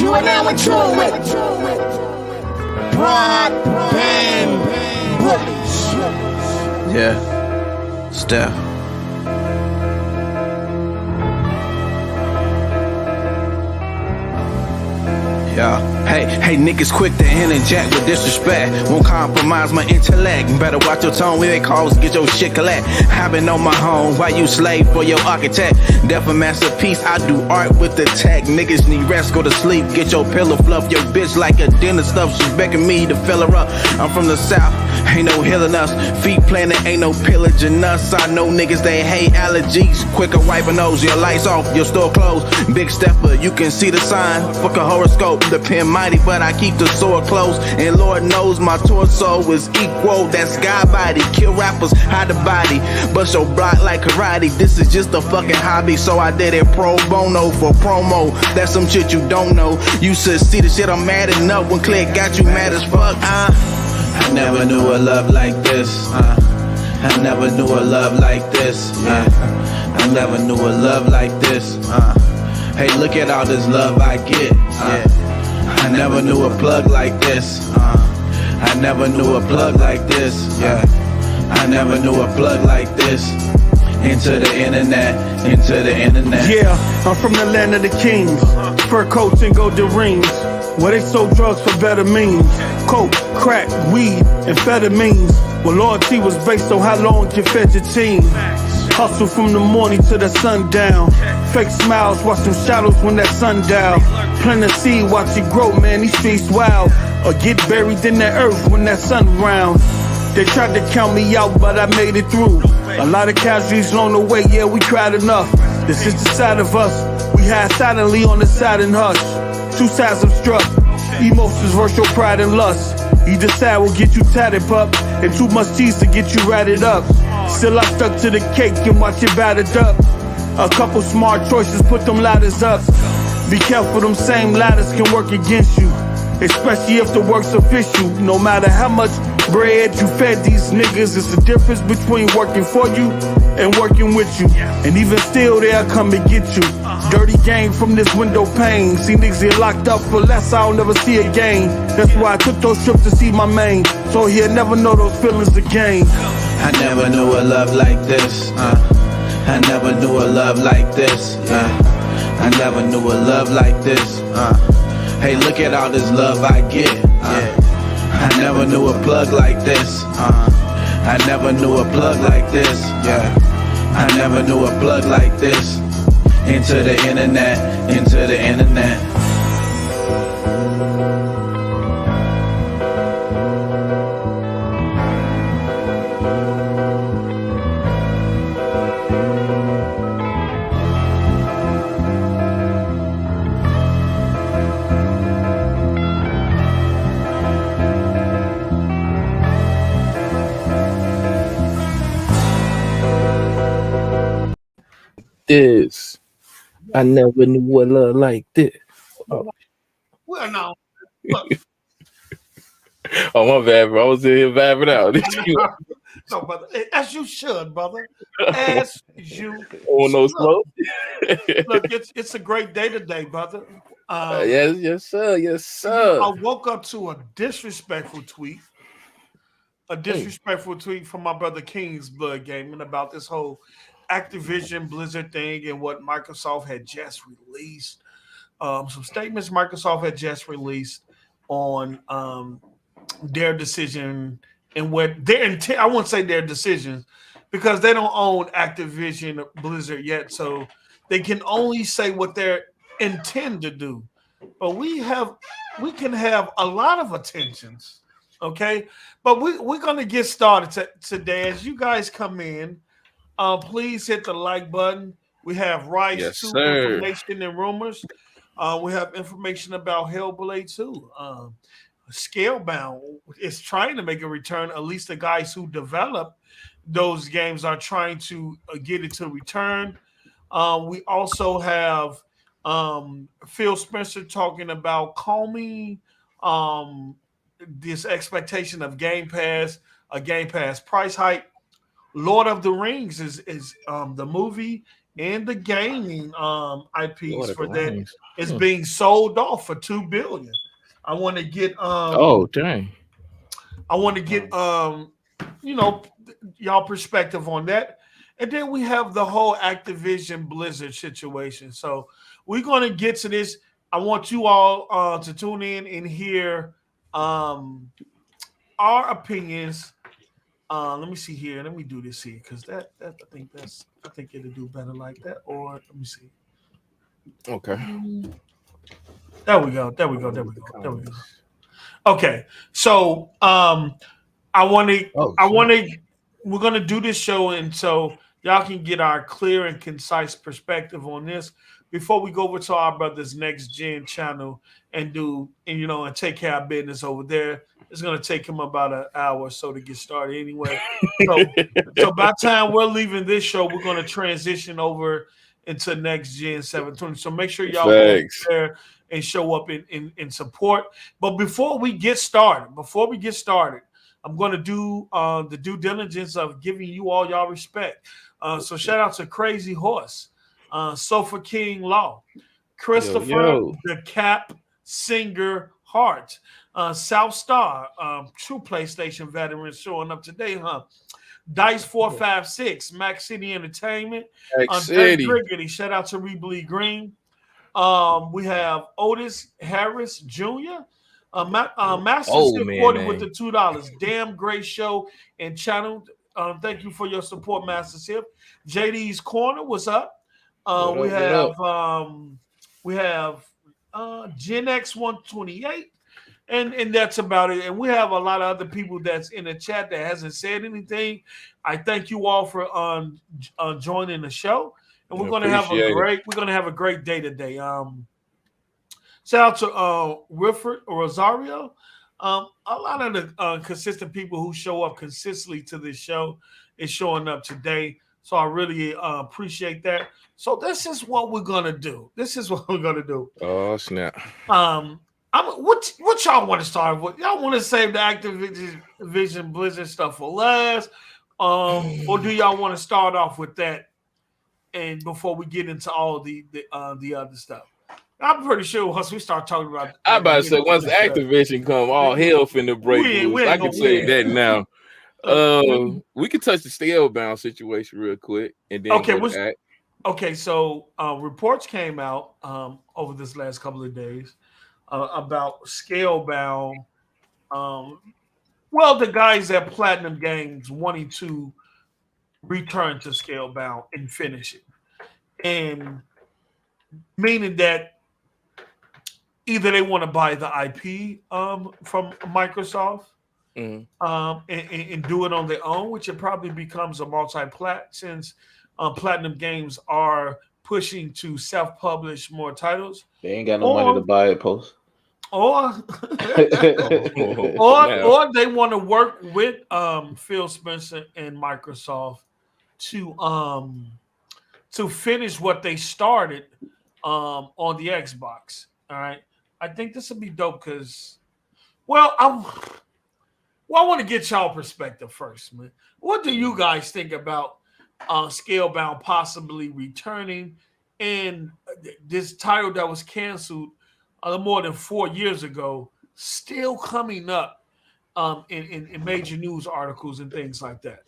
You are now in tune with Broadband Bullies. Yeah, Steph. Yeah. Hey, niggas quick to interject with disrespect. Won't compromise my intellect. Better watch your tone when they calls, get your shit collect. I've been on my home while you slave for your architect. Deaf a masterpiece, I do art with the tech. Niggas need rest, go to sleep, get your pillow fluff. Your bitch like a dinner stuff, she's begging me to fill her up. I'm from the south, ain't no healing us. Feet planted, ain't no pillaging us. I know niggas, they hate allergies. Quicker wipe a nose, your lights off, your store closed. Big stepper, you can see the sign. Fuck a horoscope, the pen mighty, but I keep the sword close. And Lord knows my torso is equal. That's God body, kill rappers, hide the body. Bust your block like karate, this is just a fucking hobby. So I did it pro bono for promo. That's some shit you don't know. You should see the shit I'm mad enough when Click got you mad as fuck. I never knew a love like this. I never knew a love like this. I never knew a love like this. Hey, look at all this love I get. I never knew a plug like this. I never knew a plug like this. Yeah, I never knew a plug like this. Into the internet, into the internet. Yeah, I'm from the land of the kings. Fur coats and golden rings. Where they sold drugs for better means. Coke, crack, weed, amphetamines. Well, loyalty was based on how long you fed your team. Hustle from the morning to the sundown. Fake smiles, watch them shadows when that sun down. Plant a seed, watch it grow, man, these streets wild. Or get buried in the earth when that sun round. They tried to count me out, but I made it through. A lot of casualties along the way, yeah, we cried enough. This is the side of us, we hide silently on the side and hush. Two sides obstruct, emotions versus your pride and lust. Either side will get you tatted up, and too much cheese to get you ratted up. Still I stuck to the cake and watch it battered up. A couple smart choices put them ladders up. Be careful, them same ladders can work against you, especially if the work's official. No matter how much bread you fed these niggas, it's the difference between working for you and working with you. And even still, they'll come and get you. Dirty game from this window pane. See niggas get locked up for less, I'll never see again. That's why I took those trips to see my main, so he'll never know those feelings again. I never knew a love like this. I never knew a love like this. I never knew a love like this. Hey, look at all this love I get. I never knew a plug like this. I never knew a plug like this. Yeah, I never knew a plug like this. Into the internet, into the internet. This. I never knew a love like this. Oh. Well, no. Oh, my bad, bro. I was in here vibing out. No, brother. As you should, brother. As you Oh, no slow. Look, it's a great day today, brother. Yes, sir. Yes, sir. I woke up to a disrespectful tweet. A disrespectful tweet from my brother King's Blood Gaming about this whole Activision Blizzard thing and what Microsoft had just released. Some statements Microsoft had just released on their decision and what their intent. I won't say their decisions because they don't own Activision Blizzard yet, so they can only say what they intend to do. But we can have a lot of attentions, okay? But we're gonna get started today. As you guys come in, please hit the like button. We have rights to information and rumors. We have information about Hellblade 2. Scalebound is trying to make a return. At least the guys who develop those games are trying to get it to return. We also have Phil Spencer talking about calming this expectation of Game Pass, a Game Pass price hike. Lord of the Rings is the movie and the gaming IPs Lord of for the that Rings. is being sold off for $2 billion. I want to get Oh, dang. I want to get y'all perspective on that. And then we have the whole Activision Blizzard situation. So we're going to get to this. I want you all to tune in and hear our opinions. Let me see here. Let me do this here because I think it'll do better like that. Or let me see. Okay. There we go. Okay. So we're gonna do this show, and so y'all can get our clear and concise perspective on this before we go over to our brother's next gen channel and take care of business over there. It's gonna take him about an hour or so to get started anyway. So by the time we're leaving this show, we're gonna transition over into next gen 720. So make sure y'all go there and show up in support. But before we get started, I'm going to do the due diligence of giving you all y'all respect. So shout out to Crazy Horse, Sofa King Law, Christopher the Cap Singer Hart, South Star, true PlayStation veteran showing up today, huh? Dice 456, Max City Entertainment, Griggity, shout out to Rebleed Green. We have Otis Harris Jr. Master Still 40 with the $2. Damn great show and channel. Thank you for your support, Master Sip. JD's Corner, what's up? We have Gen X 128, and that's about it. And we have a lot of other people that's in the chat that hasn't said anything. I thank you all for joining the show, and we're gonna have a great day today. Shout out to Wilfred Rosario. A lot of the consistent people who show up consistently to this show is showing up today. So I really appreciate that. So this is what we're gonna do. Oh, snap. What y'all want to start with? Y'all want to save the Activision Blizzard stuff for last, or do y'all want to start off with that and before we get into all the other stuff? I'm pretty sure once we start talking about, I'm about to say once Activision come, all hell finna break loose. I can say that now. We can touch the Scalebound situation real quick, and then okay. So reports came out over this last couple of days about Scalebound. Well, the guys at Platinum Games wanting to return to Scalebound and finish it, and meaning that either they want to buy the IP from Microsoft and do it on their own, which it probably becomes a multi-plat since Platinum Games are pushing to self-publish more titles. They ain't got no money to buy it, Post. Or they want to work with Phil Spencer and Microsoft to finish what they started on the Xbox. All right. I think this would be dope because, I want to get y'all perspective first, man. What do you guys think about Scalebound possibly returning and this title that was canceled more than 4 years ago still coming up in major news articles and things like that?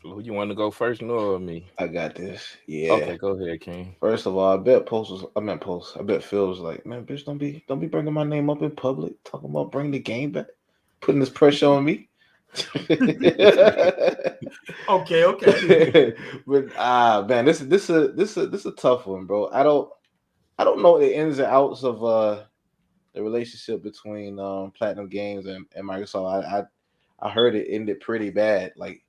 Who you want to go first, or me? I got this. Yeah. Okay, go ahead, King. First of all, I bet Phil was like, man, bitch, don't be bringing my name up in public, talking about bring the game back, putting this pressure on me. Okay. But man, this is a tough one, bro. I don't know the ins and outs of the relationship between Platinum Games and Microsoft. I heard it ended pretty bad. Like,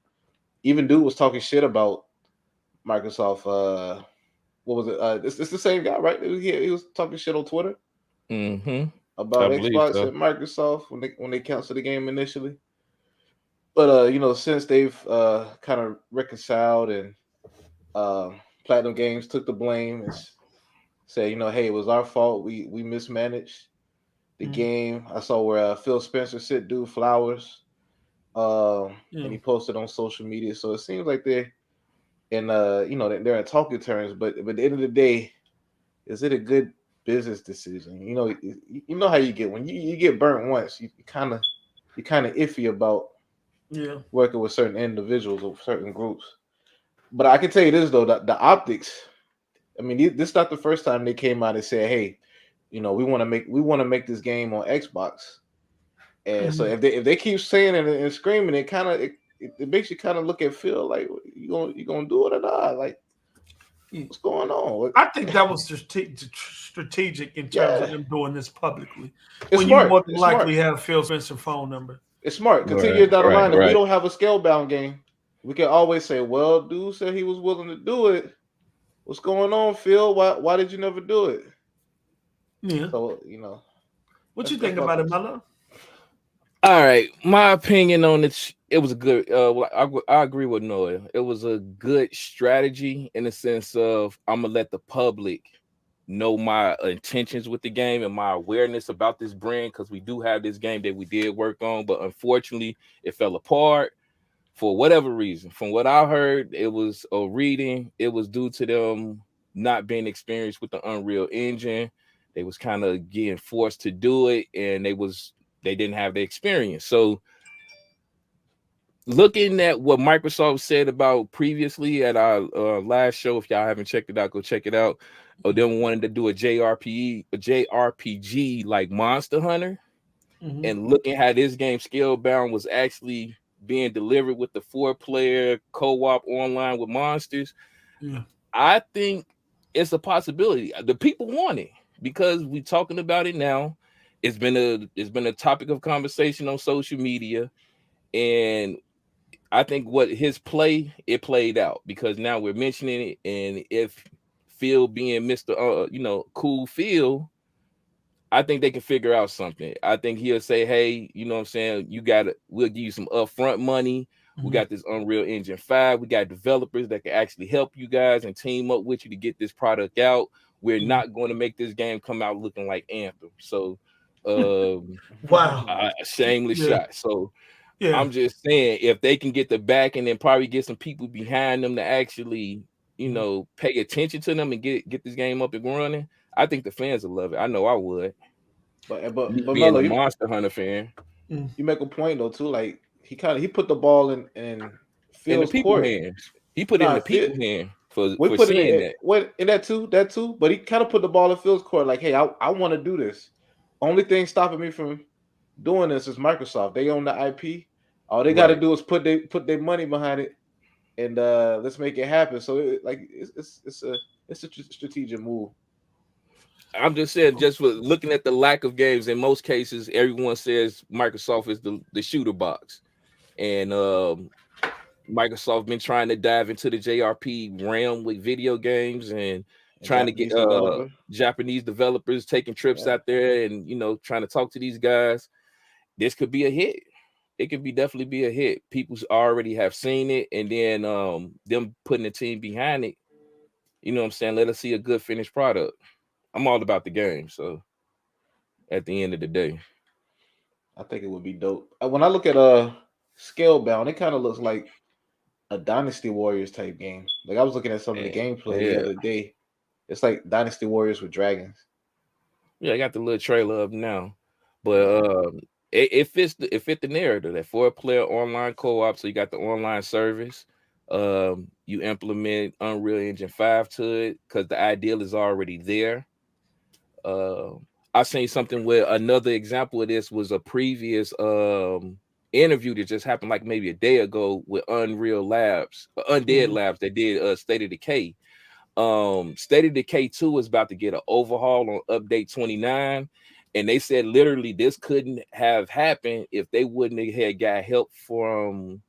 even dude was talking shit about Microsoft. What was it? It's the same guy, right? He was talking shit on Twitter about Xbox and Microsoft when they canceled the game initially. But since they've kind of reconciled and Platinum Games took the blame and said, hey, it was our fault. We mismanaged the game. I saw where Phil Spencer sent dude flowers. And he posted on social media. So it seems like they're and they're in talking terms. But at the end of the day, is it a good business decision? You know how you get when you get burnt once. You kind of iffy about working with certain individuals or certain groups. But I can tell you this though, that the optics. I mean, this is not the first time they came out and said, "Hey, we want to make this game on Xbox." And so if they keep saying it and screaming, it makes you kind of look at Phil like you gonna do it or not? Like, what's going on? I think that was strategic in terms of them doing this publicly. It's when smart. You more than likely have Phil Spencer's phone number. It's smart. Continue down the line. If we don't have a Scalebound game, we can always say, "Well, dude said he was willing to do it. What's going on, Phil? Why did you never do it?" Yeah. So what you think about it, Melo? All right, my opinion on it was a good. I agree with Noah. It was a good strategy in the sense of I'm gonna let the public know my intentions with the game and my awareness about this brand, because we do have this game that we did work on, but unfortunately it fell apart for whatever reason. From what I heard, it was reading. It was due to them not being experienced with the Unreal Engine. They was kind of getting forced to do it, and they didn't have the experience. So looking at what Microsoft said about previously at our last show, if y'all haven't checked it out, go check it out. Them wanted to do a JRPG like Monster Hunter, and looking how this game Scalebound was actually being delivered with the 4-player co-op online with monsters. I think it's a possibility. The people want it because we're talking about it now. It's been a topic of conversation on social media, and I think what his it played out, because now we're mentioning it, and if Phil being Mr. Cool Phil, I think they can figure out something. I think he'll say, "Hey, you know what I'm saying? We'll give you some upfront money. We got this Unreal Engine 5. We got developers that can actually help you guys and team up with you to get this product out. We're not going to make this game come out looking like Anthem." So wow, a shameless shot. So I'm just saying, if they can get the back and then probably get some people behind them to actually pay attention to them and get this game up and running, I think the fans will love it. I know I would. But being Melo, a Monster Hunter fan, you make a point though too. Like he put the ball in Phil's people's court. hands. He put it in the people's hand for seeing that. What in that too? But he kind of put the ball in Phil's court. Like, hey, I want to do this. Only thing stopping me from doing this is Microsoft. They own the IP. All they got to do is put their money behind it, and let's make it happen. So it's a strategic move. I'm just saying, just for looking at the lack of games, in most cases, everyone says Microsoft is the shooter box, and Microsoft been trying to dive into the JRP realm with video games and trying to get Japanese developers taking trips out there and trying to talk to these guys. This could be a hit. It could definitely be a hit. People already have seen it, and then them putting a team behind it. You know what I'm saying? Let us see a good finished product. I'm all about the game. So at the end of the day, I think it would be dope. When I look at Scalebound, it kind of looks like a Dynasty Warriors type game. Like I was looking at some of the gameplay the other day. It's like Dynasty Warriors with dragons. Yeah, I got the little trailer up now, but it fit the narrative. That 4-player online co-op. So you got the online service. You implement Unreal Engine 5 to it because the ideal is already there. I seen something where another example of this was a previous interview that just happened like maybe a day ago with Undead Labs. They did State of Decay. State of Decay 2 is about to get an overhaul on update 29, and they said literally this couldn't have happened if they wouldn't have got help from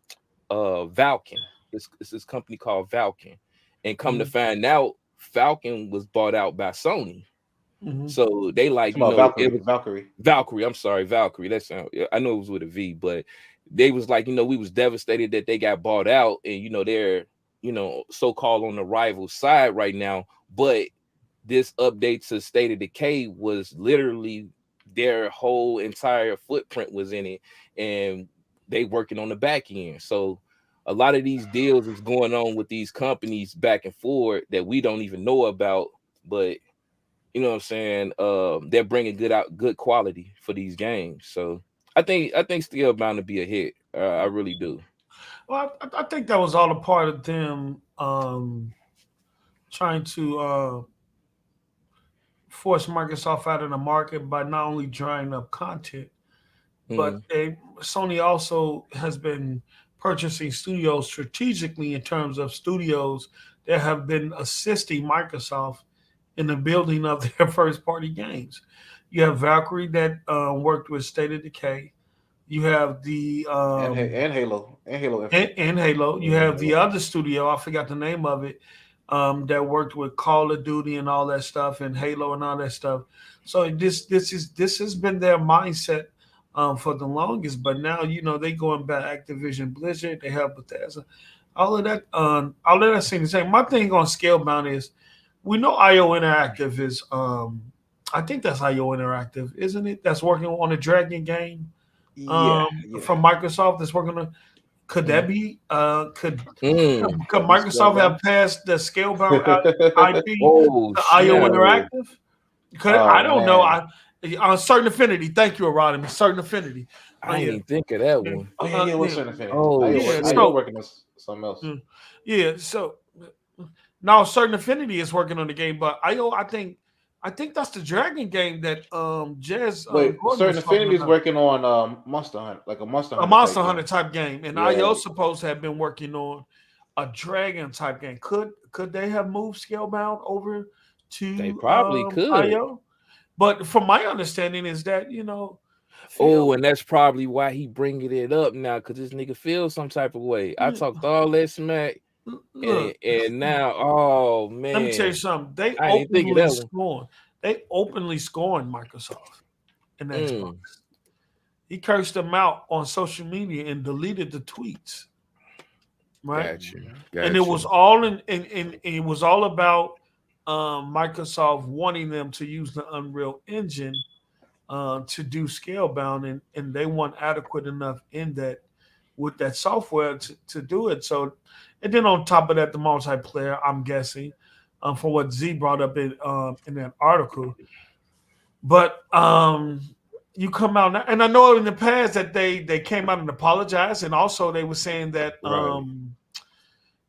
Valken. It's this company called Valken, and come to find out, Falcon was bought out by Sony. So they Valkyrie. I'm sorry, Valkyrie. That sound. I know it was with a V, but they was like, we was devastated that they got bought out, and they're so-called on the rival side right now. But this update to State of Decay was literally their whole entire footprint was in it, and they working on the back end. So a lot of these deals is going on with these companies back and forth that we don't even know about, but you know what I'm saying? They're bringing good quality for these games. So I think Scalebound to be a hit. I really do. Well, I think that was all a part of them trying to force Microsoft out of the market by not only drying up content, but Sony also has been purchasing studios strategically in terms of studios that have been assisting Microsoft in the building of their first-party games. You have Valkyrie that worked with State of Decay. You have the and Halo and Halo. You have the other studio, I forgot the name of it, that worked with Call of Duty and all that stuff, and Halo and all that stuff. So this has been their mindset for the longest. But now they going back Activision Blizzard. They have Bethesda. All of that seems the same. My thing on Scalebound is we know IO Interactive is I think that's IO Interactive, isn't it? That's working on a Dragon game. From Microsoft that's working on. Could that be? Could Microsoft have passed the Scalebound IP to IO Interactive? I don't know. On Certain Affinity. Thank you, Rodham. Certain Affinity. I didn't even think of that one. What's Certain Affinity? So working on something else. Yeah. So now Certain Affinity is working on the game, but IO, I think that's the Dragon game that Jez. Wait, Certain Affinity is working on Monster Hunter, like a Monster Hunter type game, and IO supposed to have been working on a Dragon type game. Could they have moved Scalebound over to? They probably could. IO, but from my understanding is that and that's probably why he bringing it up now, because this nigga feels some type of way. I talked all that smack. And now, oh man, let me tell you something. They openly scorned Microsoft and Xbox. He cursed them out on social media and deleted the tweets. Right, Gotcha. And it was all it was all about Microsoft wanting them to use the Unreal Engine to do Scalebound, and they weren't adequate enough in that with that software to do it. So. And then on top of that, the multiplayer, I'm guessing, from what Z brought up in that article. But you come out now, and I know in the past that they came out and apologized, and also they were saying that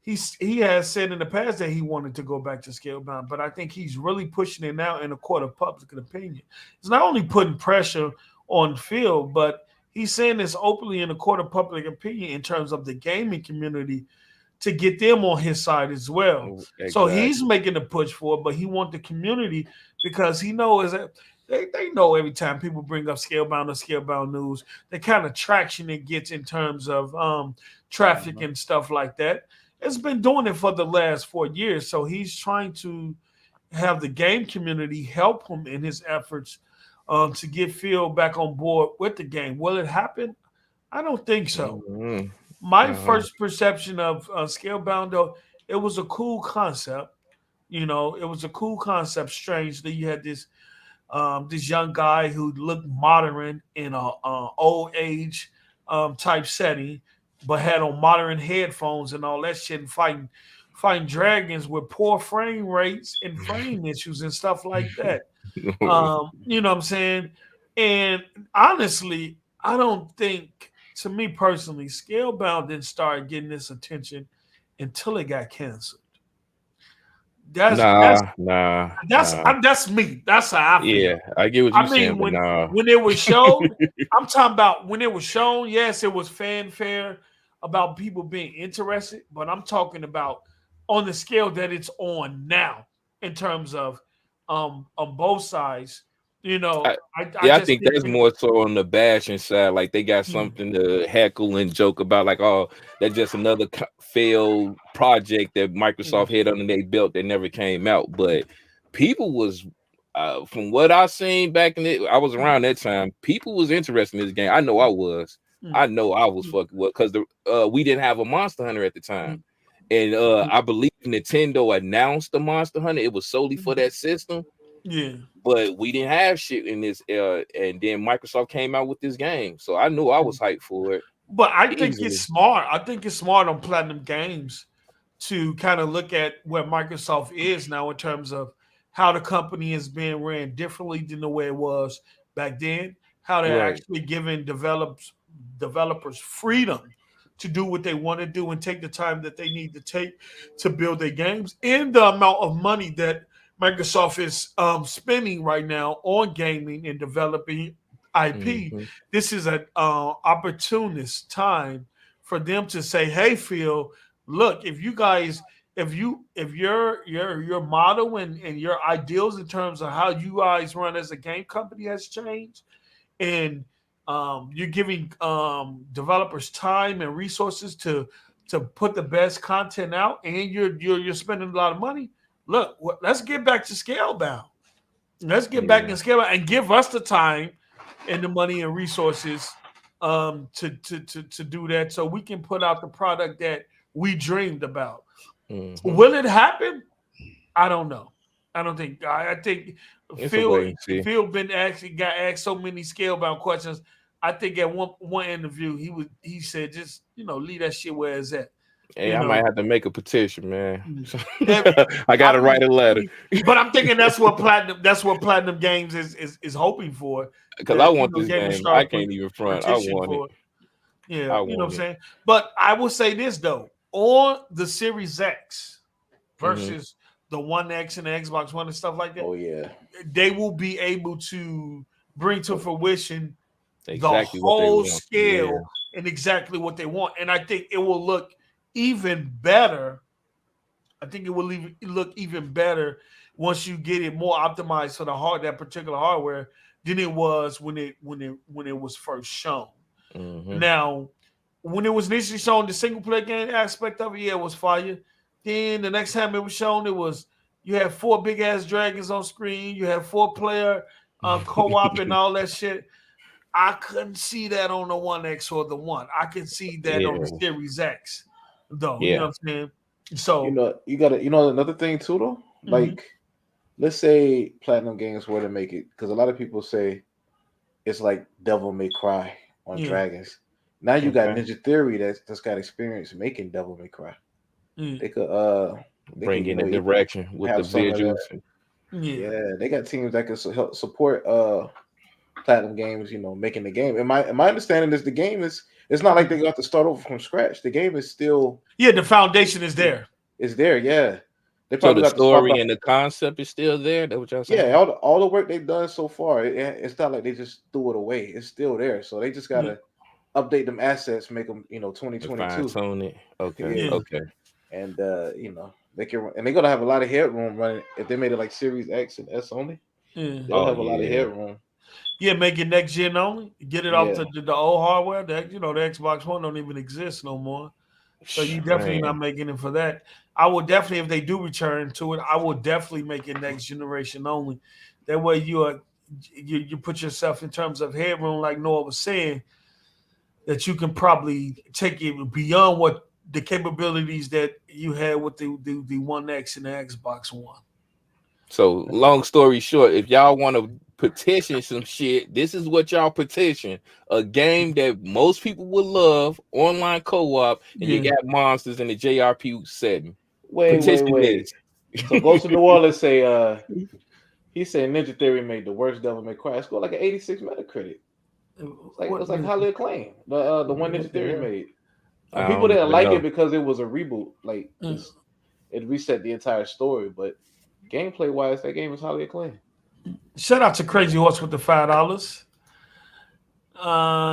he has said in the past that he wanted to go back to Scalebound, but I think he's really pushing it now in a court of public opinion. It's not only putting pressure on Phil, but he's saying this openly in a court of public opinion in terms of the gaming community, to get them on his side as well. Exactly. So he's making a push for it, but he wants the community, because he knows that they know every time people bring up Scalebound or Scalebound news, the kind of traction it gets in terms of traffic and stuff like that. It's been doing it for the last 4 years. So he's trying to have the game community help him in his efforts to get Phil back on board with the game. Will it happen? I don't think so. My first perception of Scalebound, though, it was a cool concept. It was a cool concept. Strangely, you had this young guy who looked modern in a old age type setting, but had on modern headphones and all that shit, and fighting dragons with poor frame rates and frame issues and stuff like that. You know what I'm saying? And honestly, I don't think. To me personally, Scalebound didn't start getting this attention until it got canceled. That's me. That's how I feel. Yeah, I get what you're saying. When it was shown, I'm talking about when it was shown. Yes, it was fanfare about people being interested, but I'm talking about on the scale that it's on now in terms of on both sides. I think that's more so on the bashing side. Like they got something to heckle and joke about, like, oh, that's just another failed project that Microsoft had under their belt that never came out. But people was, from what I seen back in it, I was around that time. People was interested in this game. I know I was. I know I was fucking with, because we didn't have a Monster Hunter at the time, and I believe Nintendo announced the Monster Hunter. It was solely for that system. Yeah, but we didn't have shit in this, and then Microsoft came out with this game, so I knew I was hyped for it. But I think Easily. it's smart. I think it's smart on Platinum Games to kind of look at where Microsoft is now in terms of how the company is being ran differently than the way it was back then. How they're Right. actually giving developers freedom to do what they want to do and take the time that they need to take to build their games, and the amount of money that Microsoft is spending right now on gaming and developing IP. Mhm. This is an opportunist time for them to say, "Hey, Phil, look, if you guys, if your model and your ideals in terms of how you guys run as a game company has changed, and you're giving developers time and resources to put the best content out, and you're spending a lot of money. Look, let's get back to Scalebound. Let's get back to Scalebound and give us the time and the money and resources to do that, so we can put out the product that we dreamed about." Mhm. Will it happen? I don't know. I don't think. I think It's a wait and see. Phil got asked so many Scalebound questions. I think at one interview he said, just leave that shit where it's at. Hey, I might have to make a petition, man. I got to write a letter. But I'm thinking that's what Platinum Games is hoping for. Because I want this game. I can't even front. I want it. Yeah, you know what I'm saying? But I will say this, though. On the Series X versus the One X and the Xbox One and stuff like that, Oh yeah, they will be able to bring to fruition Exactly the what they whole want. scale and exactly what they want. And I think it will look even better. I think it will look even better once you get it more optimized for that particular hardware than it was when it was first shown. Mhm. Now, when it was initially shown, the single player game aspect of it, it was fire. Then the next time it was shown, you had 4 big ass dragons on screen. You had 4-player co-op and all that shit. I couldn't see that on the One X or the One. I can see that on the Series X, though. You know what I'm saying? So you gotta another thing too though. Like, let's say Platinum Games were to make it, because a lot of people say it's like Devil May Cry on Dragons. Now you got Ninja Theory that's got experience making Devil May Cry. They could bring in a direction with the visuals. Yeah, they got teams that can help support Platinum Games, making the game. And my understanding is the game it's not like they got to start over from scratch. The game is still the foundation is there. It's there, yeah. They So probably the got story and the concept is still there. That's what y'all saying? Yeah, all the work they've done so far, it's not like they just threw it away. It's still there. So they just gotta update them assets, make them 2022. Fine-tune it. Okay. Okay. And they can, and they're gonna have a lot of headroom running if they made it like Series X and S only. They'll have a lot of headroom. Yeah, make it next gen only. Get it off the old hardware. That the Xbox One don't even exist no more. So you definitely not making it for that. I would definitely, if they do return to it, I would definitely make it next generation only. That way you put yourself in terms of headroom, like Noah was saying, that you can probably take it beyond what the capabilities that you had with the One X and the Xbox One. So long story short, if y'all want to petition some shit, this is what y'all petition: a game that most people would love, online co-op, and you got monsters in the JRP setting. Wait. So go to New Orleans, say he said Ninja Theory made the worst Devil May Cry. It's got like an 86 Metacritic. It's like highly acclaimed. The one Ninja Theory made. People didn't like it because it was a reboot. Like it reset the entire story, but gameplay wise, that game is highly acclaimed. Shout out to Crazy Horse with the $5.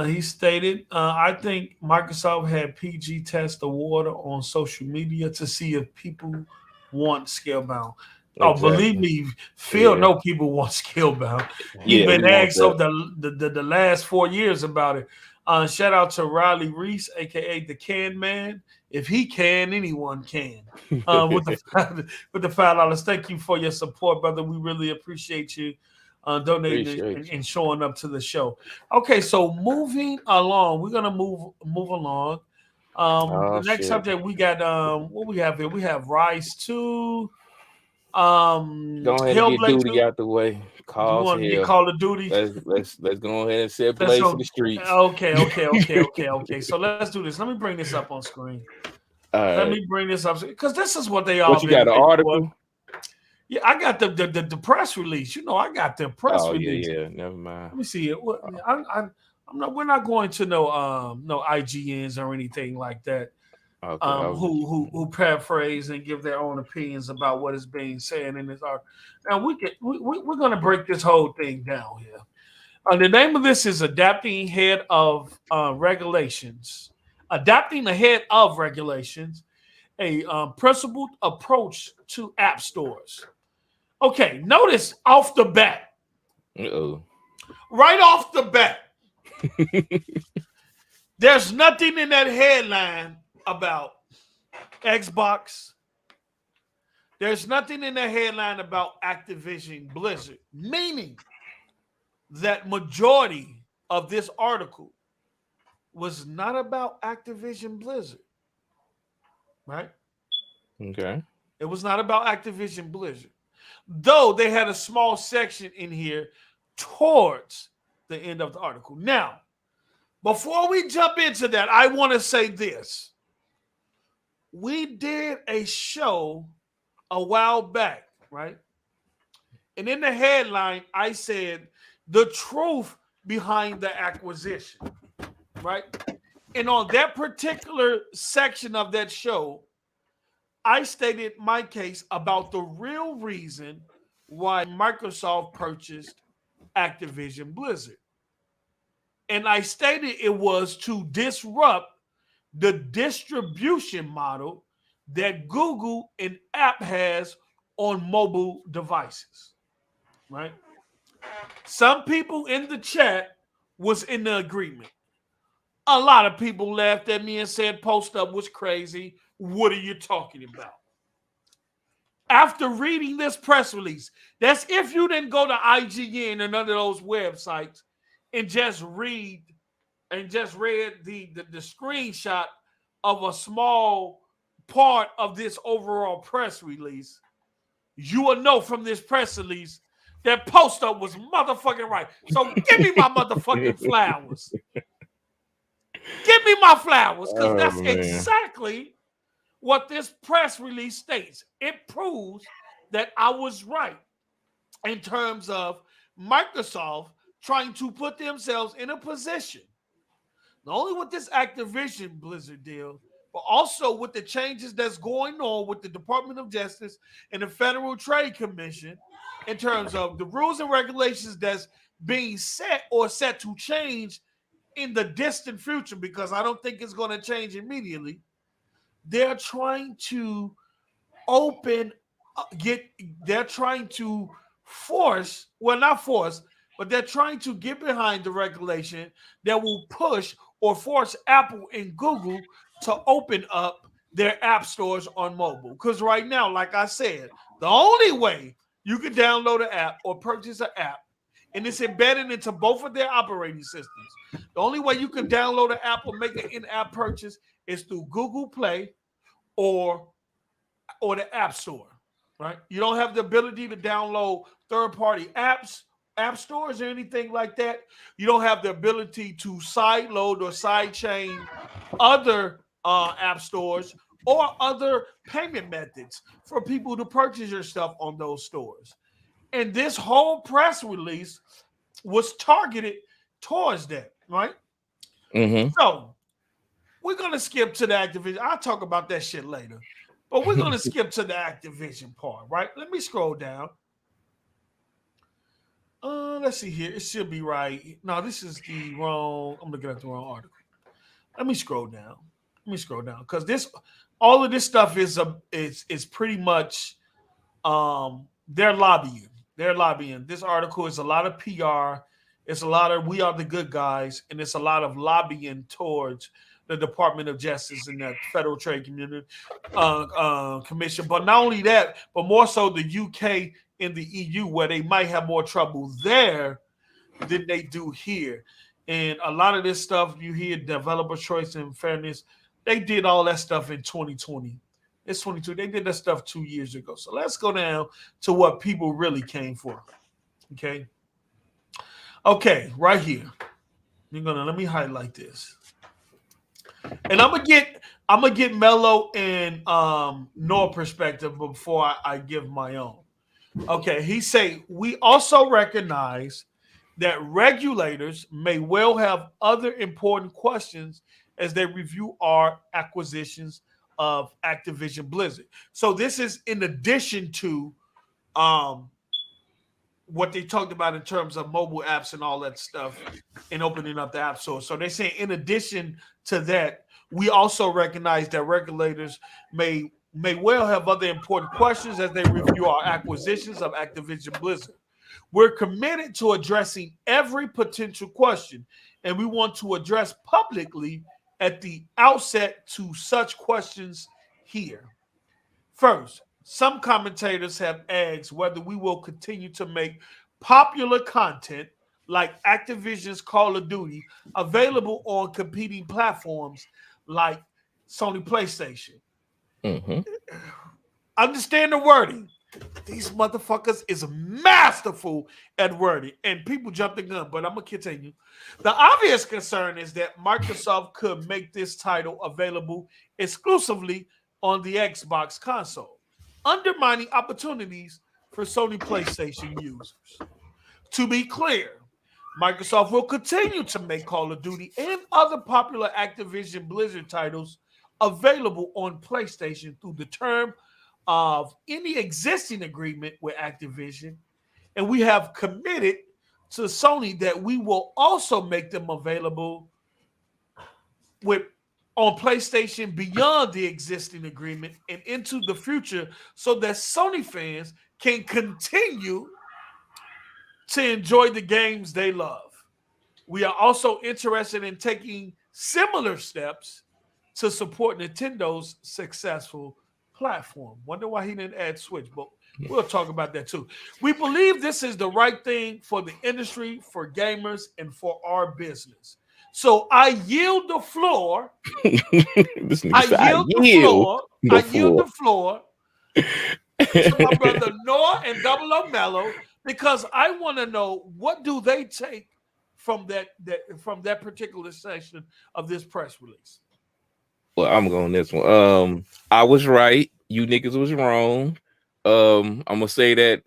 He stated, I think Microsoft had PG test the water on social media to see if people want Scalebound. Oh, believe me, Phil know people want Scalebound. He's been asked over the last 4 years about it. Shout out to Riley Reese, aka the Can Man. If he can, anyone can. With the $5. Thank you for your support, brother. We really appreciate you donating and showing up to the show. Okay, so moving along, we're gonna move along. The next subject we got what we have here. We have Rise 2. Go ahead and get Hellblade duty 2. out the way. You Cause want to get hell. Call of Duty? Let's go ahead and set Let's place go. in the streets. Okay. So let's do this. Let me bring this up on screen. Let me bring this up because this is what they all. What you got? An article? Yeah, I got the press release. You know, I got the press release. Yeah. Never mind. Let me see it. I'm not. We're not going to no IGNs or anything like that. Okay. Who paraphrase and give their own opinions about what is being said in this article. Now we're going to break this whole thing down here. The name of this is Adapting Ahead of Regulations. Adapting Ahead of Regulations, a principled approach to app stores. Okay, notice off the bat. Uh-oh. Right off the bat. There's nothing in that headline about Xbox. There's nothing in the headline about Activision Blizzard, meaning that majority of this article was not about Activision Blizzard, right? Okay. It was not about Activision Blizzard, though they had a small section in here towards the end of the article. Now, before we jump into that, I want to say this. We did a show a while back, right? And in the headline, I said the truth behind the acquisition, right? And on that particular section of that show, I stated my case about the real reason why Microsoft purchased Activision Blizzard. And I stated it was to disrupt the distribution model that Google and app has on mobile devices, right? Some people in the chat was in the agreement. A lot of people laughed at me and said Post Up was crazy. What are you talking about? After reading this press release, that's if you didn't go to IGN or none of those websites and just read the screenshot of a small part of this overall press release, you will know from this press release that Post Up was motherfucking right. So give me my motherfucking flowers. Give me my flowers, because that's exactly what this press release states. It proves that I was right in terms of Microsoft trying to put themselves in a position, not only with this Activision Blizzard deal, but also with the changes that's going on with the Department of Justice and the Federal Trade Commission in terms of the rules and regulations that's being set or set to change in the distant future, because I don't think it's going to change immediately. They're trying to they're trying to force, well, not force, but they're trying to get behind the regulation that will push or force Apple and Google to open up their app stores on mobile. Because right now, like I said, the only way you can download an app or purchase an app, and it's embedded into both of their operating systems, the only way you can download an app or make an in-app purchase is through Google Play or the App Store, right? You don't have the ability to download third-party apps, app stores, or anything like that. You don't have the ability to side load or side chain other app stores or other payment methods for people to purchase your stuff on those stores. And this whole press release was targeted towards that, right? Mm-hmm. So we're going to skip to the Activision. I'll talk about that shit later. But we're going to skip to the Activision part, right? Let me scroll down. Let's see here. It should be right. No, this is the wrong. I'm looking at the wrong article. Let me scroll down. Because all of this stuff is pretty much they're lobbying. This article is a lot of PR. It's a lot of we are the good guys, and it's a lot of lobbying towards the Department of Justice and the Federal Trade Commission. But not only that, but more so the UK and the EU, where they might have more trouble there than they do here. And a lot of this stuff you hear, developer choice and fairness, they did all that stuff in 2020. It's 22. They did that stuff 2 years ago. So let's go down to what people really came for. Okay. Okay, right here. Let me highlight this. And I'm gonna get Mello and Noah perspective before I give my own. Okay, he say we also recognize that regulators may well have other important questions as they review our acquisitions of Activision Blizzard. So this is in addition to what they talked about in terms of mobile apps and all that stuff and opening up the app store. So they say in addition to that, we also recognize that regulators may well have other important questions as they review our acquisitions of Activision Blizzard. We're committed to addressing every potential question, and we want to address publicly at the outset to such questions here. First, some commentators have asked whether we will continue to make popular content like Activision's Call of Duty available on competing platforms like Sony PlayStation. Mm-hmm. Understand the wording. These motherfuckers is masterful at wording, and people jump the gun, but I'm going to continue. The obvious concern is that Microsoft could make this title available exclusively on the Xbox console, undermining opportunities for Sony PlayStation users. To be clear, Microsoft will continue to make Call of Duty and other popular Activision Blizzard titles available on PlayStation through the term of any existing agreement with Activision, and we have committed to Sony that we will also make them available on PlayStation beyond the existing agreement and into the future so that Sony fans can continue to enjoy the games they love. We are also interested in taking similar steps to support Nintendo's successful platform. Wonder why he didn't add Switch, but we'll talk about that too. We believe this is the right thing for the industry, for gamers, and for our business. So I yield the floor. I yield the floor to my brother Noah and Double O Mello, because I want to know, what do they take from that particular section of this press release? Well, I'm going this one. I was right. You niggas was wrong. I'm gonna say that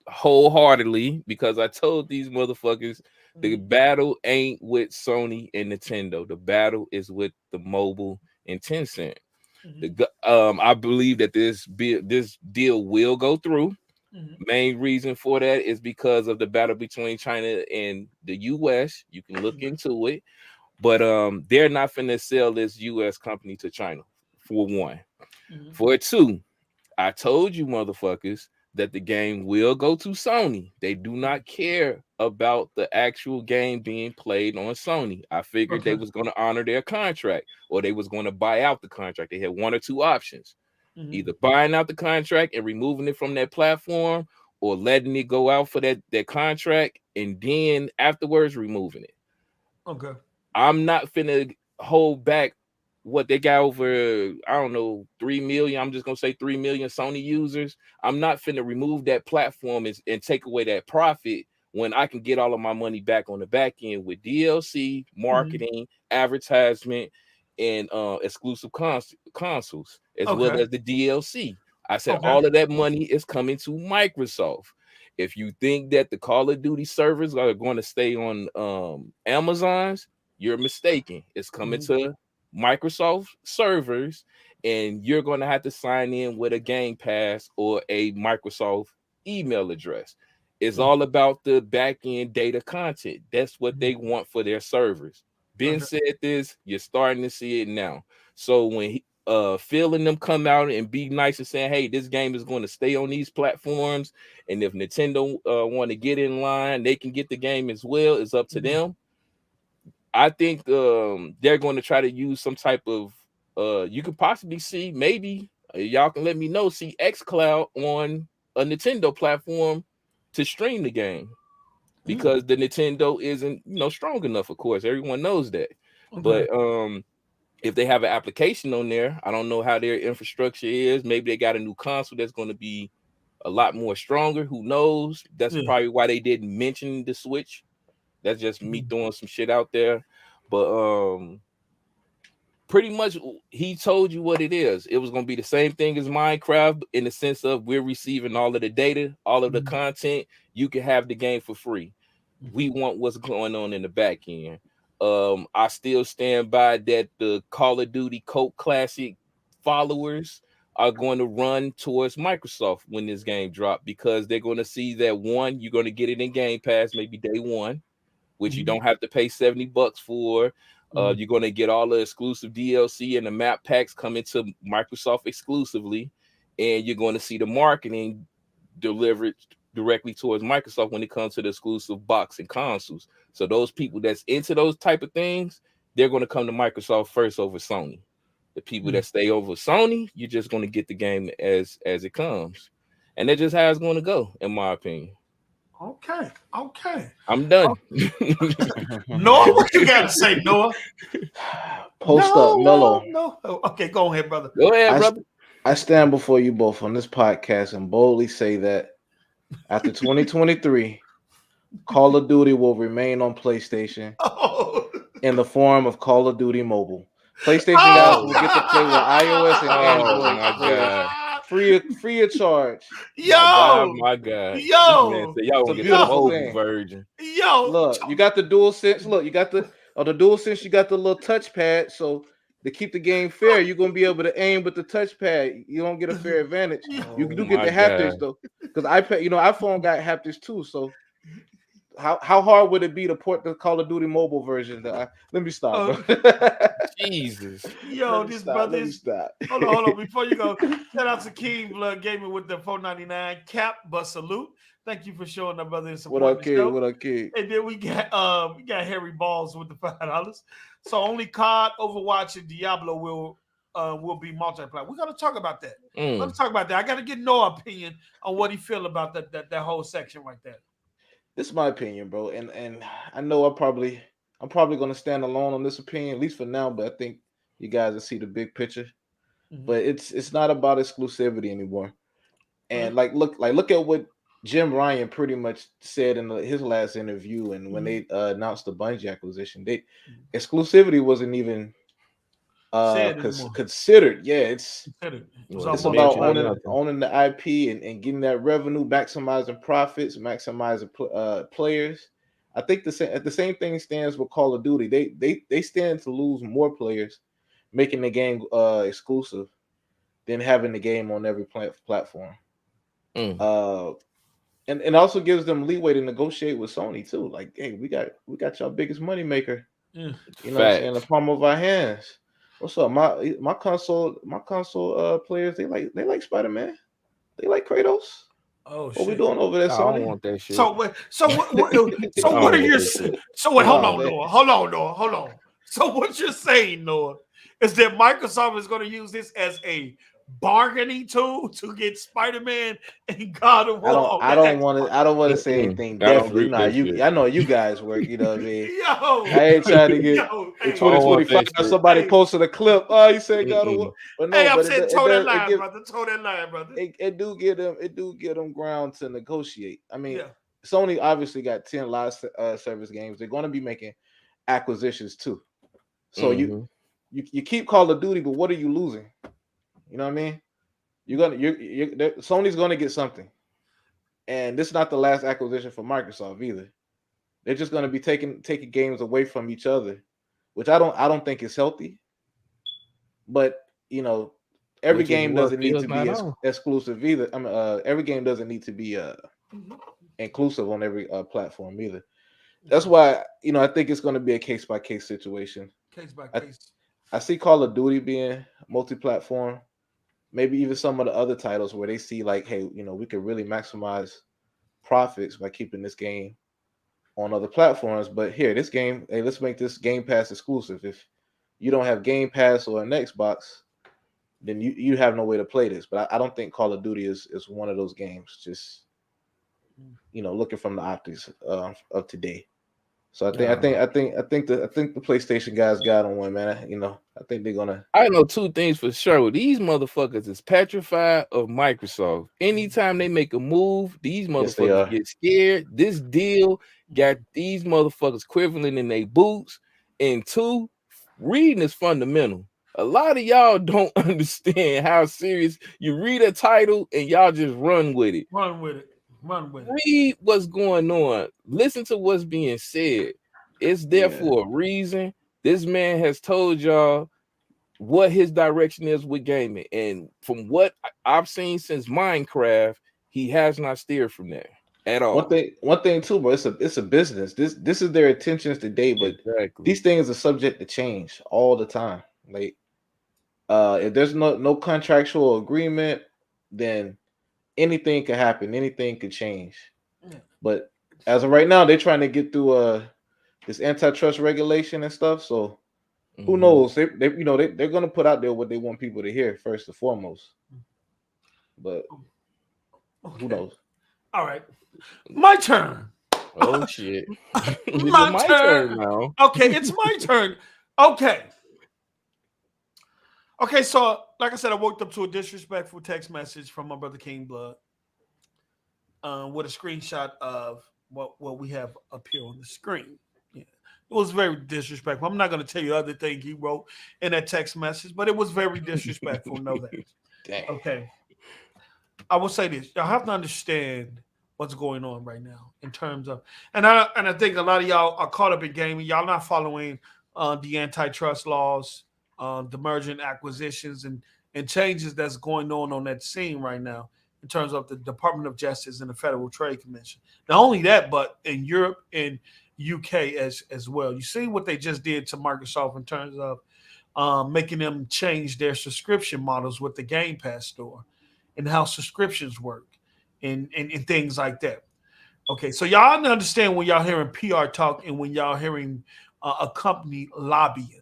wholeheartedly because I told these motherfuckers the battle ain't with Sony and Nintendo. The battle is with the mobile and Tencent. I believe that this deal will go through. Main reason for that is because of the battle between China and the US. You can look into it. But they're not finna sell this U.S. company to China, for one. For two, I told you motherfuckers that the game will go to Sony. They do not care about the actual game being played on Sony. I figured they was going to honor their contract, or they was going to buy out the contract. They had one or two options. Either buying out the contract and removing it from that platform, or letting it go out for that contract and then afterwards removing it. Okay. I'm not finna hold back what they got over, I don't know, 3 million. I'm just gonna say 3 million Sony users. I'm not finna remove that platform and take away that profit when I can get all of my money back on the back end with DLC, marketing, advertisement, and exclusive consoles, as well as the DLC. I said all of that money is coming to Microsoft. If you think that the Call of Duty servers are going to stay on Amazon's, you're mistaken. It's coming to Microsoft servers, and you're going to have to sign in with a Gampass or a Microsoft email address. It's all about the back-end data content. That's what they want for their servers. Ben said this, you're starting to see it now. So when Phil and them come out and be nice and saying, hey, this game is going to stay on these platforms, and if Nintendo want to get in line, they can get the game as well. It's up to them. I think they're going to try to use some type of you could possibly see, maybe y'all can let me know, see xCloud on a Nintendo platform to stream the game, because the Nintendo isn't strong enough. Of course, everyone knows that. But if they have an application on there, I don't know how their infrastructure is. Maybe they got a new console that's going to be a lot more stronger. Who knows? That's probably why they didn't mention the Switch. That's just me throwing some shit out there. But pretty much he told you what it is. It was going to be the same thing as Minecraft in the sense of we're receiving all of the data, all of the content. You can have the game for free. We want what's going on in the back end. I still stand by that the Call of Duty cult classic followers are going to run towards Microsoft when this game drops, because they're going to see that, one, you're going to get it in Game Pass maybe day one, which you don't have to pay $70 for. You're going to get all the exclusive DLC and the map packs coming to Microsoft exclusively, and you're going to see the marketing delivered directly towards Microsoft when it comes to the exclusive box and consoles. So those people that's into those type of things, they're going to come to Microsoft first over Sony. The people that stay over Sony, you're just going to get the game as it comes. And that's just how it's going to go, in my opinion. Okay. I'm done. Noah, what you got to say, Noah? Post up, Mello. No. Okay, go ahead, brother. Go ahead, brother. I stand before you both on this podcast and boldly say that after 2023, Call of Duty will remain on PlayStation in the form of Call of Duty Mobile. PlayStation guys will get to play with iOS and Android. My God. Free of charge. My God. Yo, y'all it's a get the beautiful mobile thing. version. Yo, Look, you got the DualSense. Look, you got the DualSense. You got the little touchpad. So to keep the game fair, you're gonna be able to aim with the touchpad. You don't get a fair advantage. You do get the haptics though, because iPhone got haptics too. So how hard would it be to port the Call of Duty mobile version? Let me stop, bro. Jesus. Yo, this brother Let me is. stop. Hold on. Before you go, shout out to King Blood Gaming with the $4.99 cap, but salute. Thank you for showing up, brother, and supporting the show. What up, kid? And then we got Harry Balls with the $5. So only COD, Overwatch, and Diablo will be multiplayer. We're gonna talk about that. Let's talk about that. I gotta get no opinion on what he feel about that whole section right there. This is my opinion, bro, and I know I'm probably gonna stand alone on this opinion, at least for now. But I think you guys will see the big picture. But it's not about exclusivity anymore. And look at what Jim Ryan pretty much said in his last interview, and when they announced the Bungie acquisition, exclusivity wasn't even considered. Yeah, it's about owning the IP and getting that revenue, maximizing profits, maximizing players. I think the same thing stands with Call of Duty. They stand to lose more players making the game exclusive than having the game on every platform. And it also gives them leeway to negotiate with Sony too. Like, hey, we got y'all biggest money maker. You know, in the palm of our hands. What's up? My console players, they like Spider-Man. They like Kratos. Oh, what we doing over there, Sony? I don't want that shit. So what are you? So wait, hold on, Noah. So what you're saying, Noah, is that Microsoft is going to use this as a bargaining tool to get Spider-Man and God of War? I don't want to say anything. Definitely, I know you guys work. You know what I mean? Yo, I ain't trying to get in 2025. Somebody posted a clip. Oh, you said God of War. But no, I'm saying toe that line, brother. It do get them ground to negotiate. I mean, Sony obviously got 10 live service games. They're going to be making acquisitions too. So you keep Call of Duty, but what are you losing? You know what I mean? Sony's gonna get something, and this is not the last acquisition for Microsoft either. They're just gonna be taking games away from each other, which I don't think is healthy. But you know, every game doesn't need to be exclusive either. I mean, every game doesn't need to be inclusive on every platform either. That's why I think it's gonna be a case by case situation. Case by case. I see Call of Duty being multi-platform. Maybe even some of the other titles where they see like, hey, we could really maximize profits by keeping this game on other platforms. But here, this game, hey, let's make this Game Pass exclusive. If you don't have Game Pass or an Xbox, then you have no way to play this. But I don't think Call of Duty is one of those games. Just looking from the optics of today. So I think the PlayStation guys got on one, man. I think they're gonna. I know two things for sure. These motherfuckers is petrified of Microsoft. Anytime they make a move, these Yes, they motherfuckers are. get scared. This deal got these motherfuckers quivering in their boots. And two, reading is fundamental. A lot of y'all don't understand how serious you read a title and y'all just run with it. Run with it. Read what's going on. Listen to what's being said. It's there for a reason. This man has told y'all what his direction is with gaming, and from what I've seen since Minecraft, he has not steered from there at all. One thing too, bro. It's a business. This is their intentions today, but these things are subject to change all the time. Like, if there's no contractual agreement, then anything could happen. Anything could change. But as of right now, they're trying to get through this antitrust regulation and stuff. So who knows? They're gonna put out there what they want people to hear first and foremost. But who knows? All right, my turn. Oh shit! my turn now. Okay, it's my turn. Okay. So like I said, I woke up to a disrespectful text message from my brother King Blood, with a screenshot of what we have up here on the screen. Yeah. It was very disrespectful. I'm not going to tell you other thing he wrote in that text message, but it was very disrespectful. Know that. Dang. Okay. I will say this: y'all have to understand what's going on right now in terms of, and I think a lot of y'all are caught up in gaming. Y'all not following the antitrust laws, the merger and acquisitions, and changes that's going on that scene right now in terms of the Department of Justice and the Federal Trade Commission. Not only that, but in Europe and UK as well. You see what they just did to Microsoft in terms of making them change their subscription models with the Gampass store and how subscriptions work and things like that. Okay, so y'all understand when y'all hearing PR talk and when y'all hearing a company lobbying.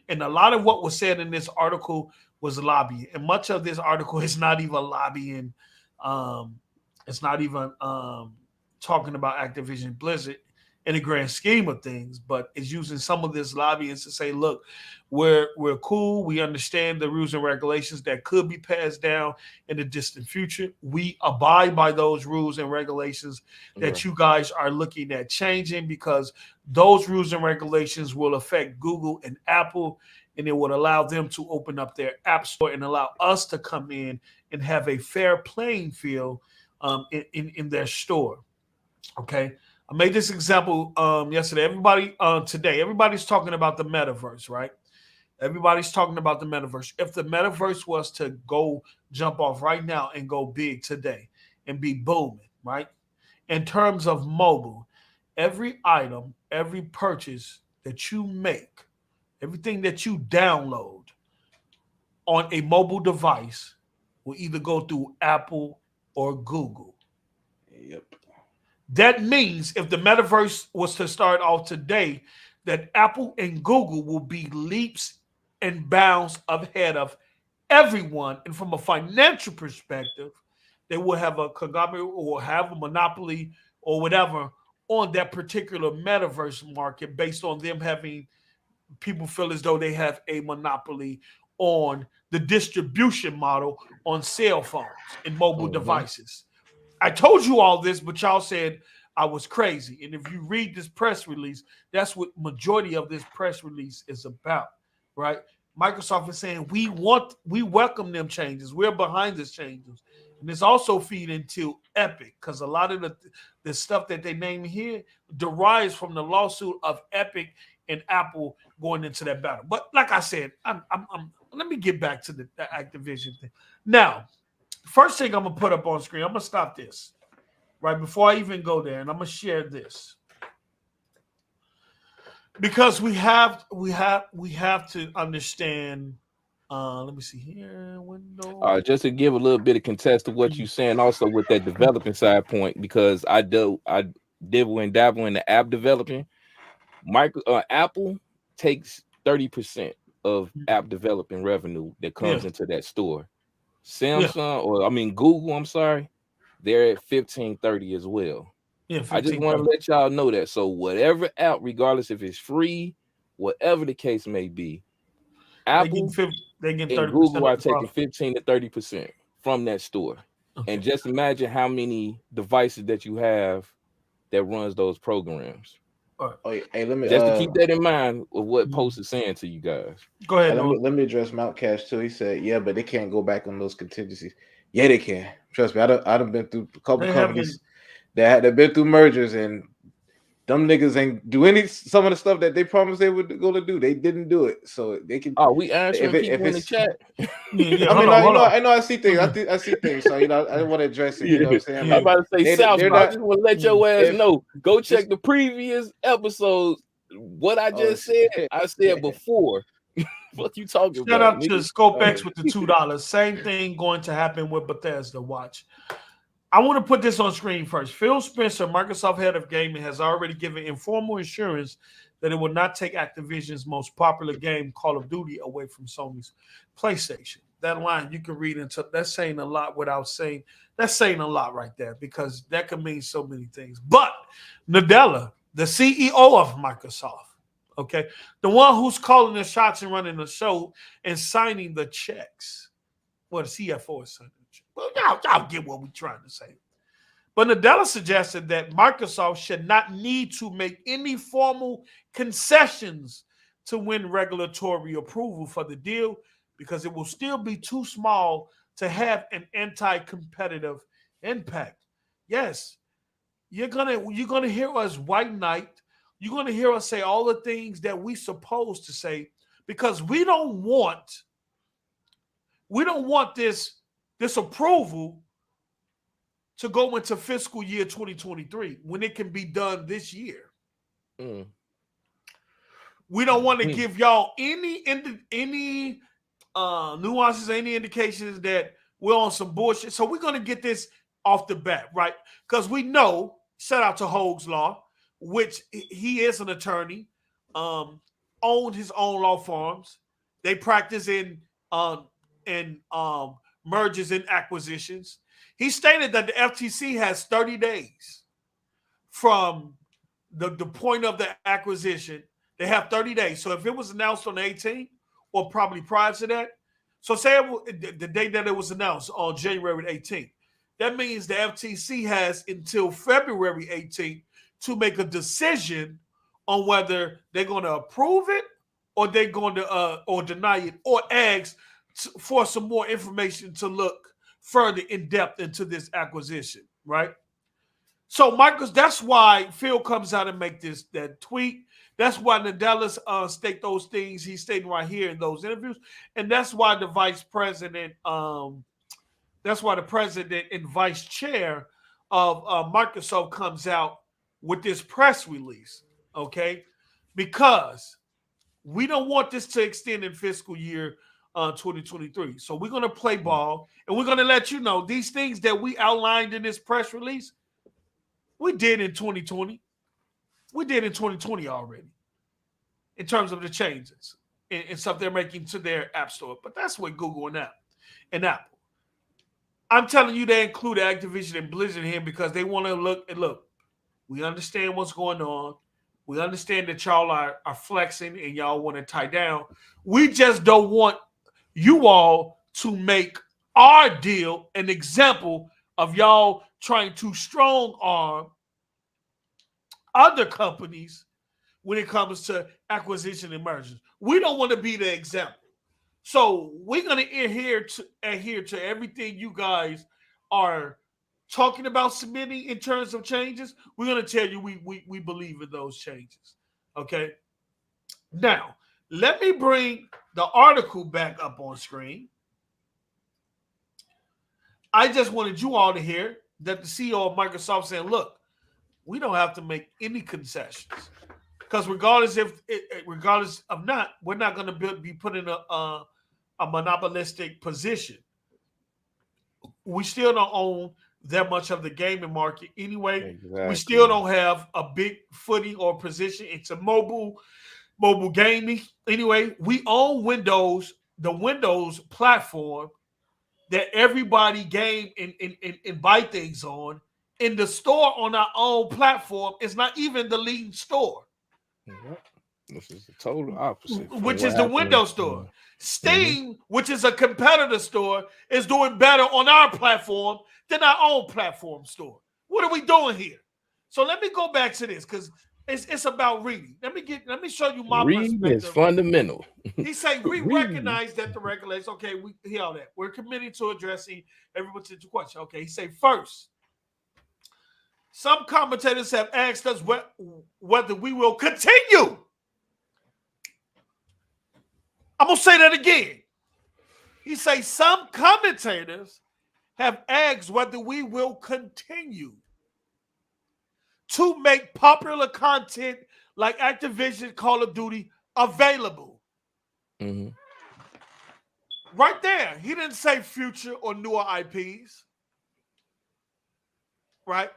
And a lot of what was said in this article was lobbying. And much of this article is not even lobbying. It's not even talking about Activision Blizzard in the grand scheme of things, but it's using some of this lobbying to say, look, we're cool. We understand the rules and regulations that could be passed down in the distant future. We abide by those rules and regulations that you guys are looking at changing, because those rules and regulations will affect Google and Apple, and it would allow them to open up their app store and allow us to come in and have a fair playing field in their store. Okay. I made this example yesterday. Everybody's talking about the metaverse, right? Everybody's talking about the metaverse. If the metaverse was to go jump off right now and go big today and be booming, right? In terms of mobile, every item, every purchase that you make, everything that you download on a mobile device will either go through Apple or Google. Yep. That means if the metaverse was to start off today, that Apple and Google will be leaps and bounds ahead of everyone. And from a financial perspective, they will have a conglomerate or have a monopoly or whatever on that particular metaverse market, based on them having people feel as though they have a monopoly on the distribution model on cell phones and mobile devices. I told you all this, but y'all said I was crazy. And if you read this press release, that's what majority of this press release is about, right? Microsoft is saying we welcome them changes. We're behind these changes. And it's also feeding into Epic, because a lot of the stuff that they name here derives from the lawsuit of Epic and Apple going into that battle. But like I said, let me get back to the Activision thing. Now, first thing I'm going to put up on screen, I'm going to stop this right before I even go there, and I'm going to share this. Because we have to understand. Let me see here. Window. Just to give a little bit of contest to what you're saying, also with that developing side point, because I dibble and dabble in the app developing. Apple takes 30% of app developing revenue that comes into that store. Samsung, Google, I'm sorry, they're at 15-30 as well. Yeah, I just 15, want to 30. let y'all know that. So whatever app, regardless if it's free, whatever the case may be, Apple They get and 30% Google are of the taking profit. 15 to 30% from that store. Okay. And just imagine how many devices that you have that runs those programs. All right. Oh, hey, let me Just to keep that in mind of what Post is saying to you guys. Go ahead. let me address Mount Cash too. He said, "Yeah, but they can't go back on those contingencies." Yeah, they can. Trust me. I've been through a couple companies that have been through mergers, and them niggas ain't do some of the stuff that they promised they would go to do. They didn't do it, so they can. Oh, we answering people in the chat. Yeah, I mean, I know, I see things. I see things. So I want to address it. You know what I'm saying? I'm about to say South. I just want to let your ass know. Go check the previous episodes. What I just said, I said before. What you talking about? Shout out to ScopeX with the $2. Same thing going to happen with Bethesda. Watch. I want to put this on screen first. Phil Spencer, Microsoft head of gaming, has already given informal assurance that it will not take Activision's most popular game, Call of Duty, away from Sony's PlayStation. That line you can read into. That's saying a lot without saying. That's saying a lot right there because that could mean so many things. But Nadella, the CEO of Microsoft, okay, the one who's calling the shots and running the show and signing the checks. Well, the CFO is signing the checks. Well, y'all get what we're trying to say. But Nadella suggested that Microsoft should not need to make any formal concessions to win regulatory approval for the deal because it will still be too small to have an anti-competitive impact. Yes, you're gonna hear us white knight. You're gonna hear us say all the things that we supposed to say because we don't want this approval to go into fiscal year 2023 when it can be done this year. We don't want to give y'all any nuances, any indications that we're on some bullshit. So we're going to get this off the bat, right? Because we know, shout out to Hoag's Law, which he is an attorney, owned his own law firms. They practice in mergers and acquisitions. He stated that the FTC has 30 days from the point of the acquisition. They have 30 days. So if it was announced on the 18th or probably prior to that, so say the day that it was announced on January 18th, that means the FTC has until February 18th to make a decision on whether they're going to approve it or they're going to or deny it or ask for some more information to look further in depth into this acquisition, right? So, Marcus, that's why Phil comes out and make that tweet. That's why Nadella's state those things he's stating right here in those interviews, and that's why the vice president, that's why the president and vice chair of Microsoft comes out with this press release, okay? Because we don't want this to extend in fiscal year 2023. So we're going to play ball, and we're going to let you know these things that we outlined in this press release, we did in 2020. We did in 2020 already in terms of the changes and stuff they're making to their app store. But that's with Google and Apple. I'm telling you they include Activision and Blizzard here because they want to look, we understand what's going on. We understand that y'all are flexing and y'all want to tie down. We just don't want you all to make our deal an example of y'all trying to strong arm other companies when it comes to acquisition and mergers. We don't want to be the example. So we're going to adhere to everything you guys are talking about submitting in terms of changes. We're going to tell you we believe in those changes. Okay? Now, let me bring the article back up on screen. I just wanted you all to hear that the CEO of Microsoft saying, look, we don't have to make any concessions because regardless of not, we're not going to be put in a monopolistic position. We still don't own that much of the gaming market anyway. Exactly. We still don't have a big footing or position into mobile gaming. Anyway, we own Windows, the Windows platform that everybody game and buy things on in the store on our own platform is not even the leading store. This is the total opposite. Which is the Windows store. Steam, which is a competitor store, is doing better on our platform than our own platform store. What are we doing here? So let me go back to this because it's about reading. Let me show you my reading perspective. is fundamental. He say we recognize that the regulations. Okay, we hear all that. We're committed to addressing every potential question. Okay, he say first. Some commentators have asked us whether we will continue. I'm going to say that again. He say some commentators have asked whether we will continue to make popular content like Activision Call of Duty available. Mm-hmm. Right there. He didn't say future or newer IPs. Right?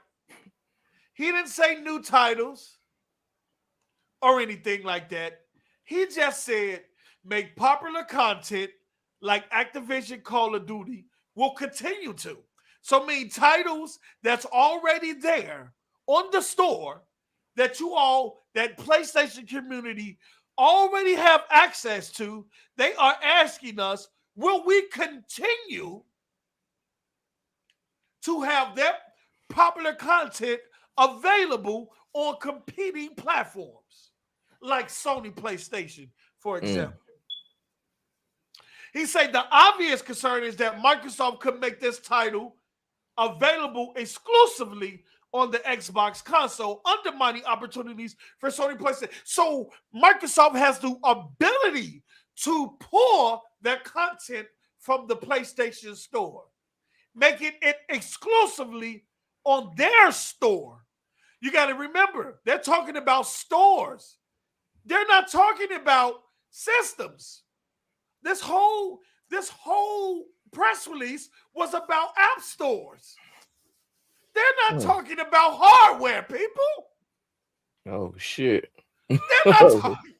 He didn't say new titles or anything like that. He just said make popular content like Activision Call of Duty will continue to. So mean titles that's already there on the store that that PlayStation community already have access to, they are asking us, will we continue to have that popular content available on competing platforms like Sony PlayStation, for example? He said the obvious concern is that Microsoft could make this title available exclusively on the Xbox console, undermining opportunities for Sony PlayStation. So Microsoft has the ability to pull that content from the PlayStation store, making it exclusively on their store. You got to remember, they're talking about stores. They're not talking about systems. This whole press release was about app stores. They're not talking about hardware, people. Oh shit. They're not talking.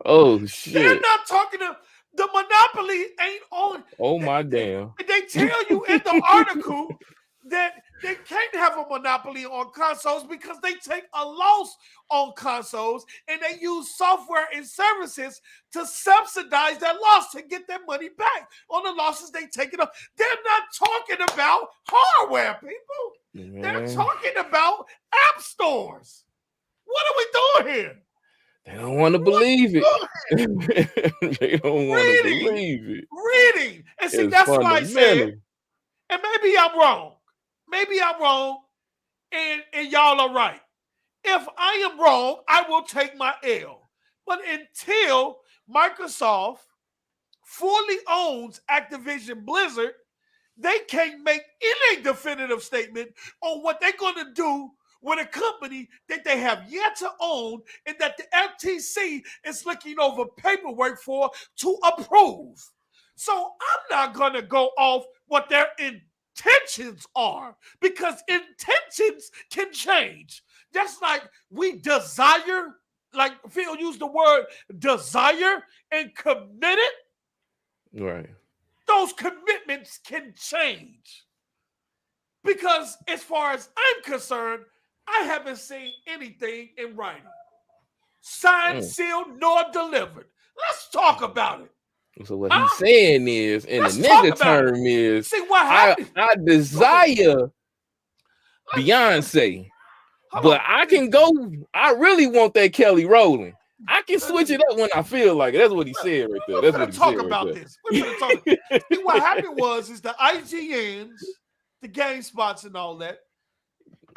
Oh shit. They're not talking to the monopoly ain't on. Oh my damn. They tell you in the article that they can't have a monopoly on consoles because they take a loss on consoles and they use software and services to subsidize that loss to get their money back on the losses they take it up. They're not talking about hardware, people. Man. They're talking about app stores. What are we doing here? They don't want to believe it. They don't want to believe it. Reading. And see, that's why I said, and maybe I'm wrong. Maybe I'm wrong, and y'all are right. If I am wrong, I will take my L. But until Microsoft fully owns Activision Blizzard, they can't make any definitive statement on what they're going to do with a company that they have yet to own and that the FTC is looking over paperwork for to approve. So I'm not going to go off what their intentions are, because intentions can change. Just like we desire, like Phil used the word desire and committed. Right. Those commitments can change. Because as far as I'm concerned, I haven't seen anything in writing. Signed, sealed, nor delivered. Let's talk about it. So what he's saying is, in Let's the nigga term is, see what happened. I desire Beyonce, but I can go, I really want that Kelly Rowland. I can switch it up when I feel like it. That's what he said right there. That's what he said right there. We're going to talk about this. See, what happened is the IGNs, the GameSpots and all that,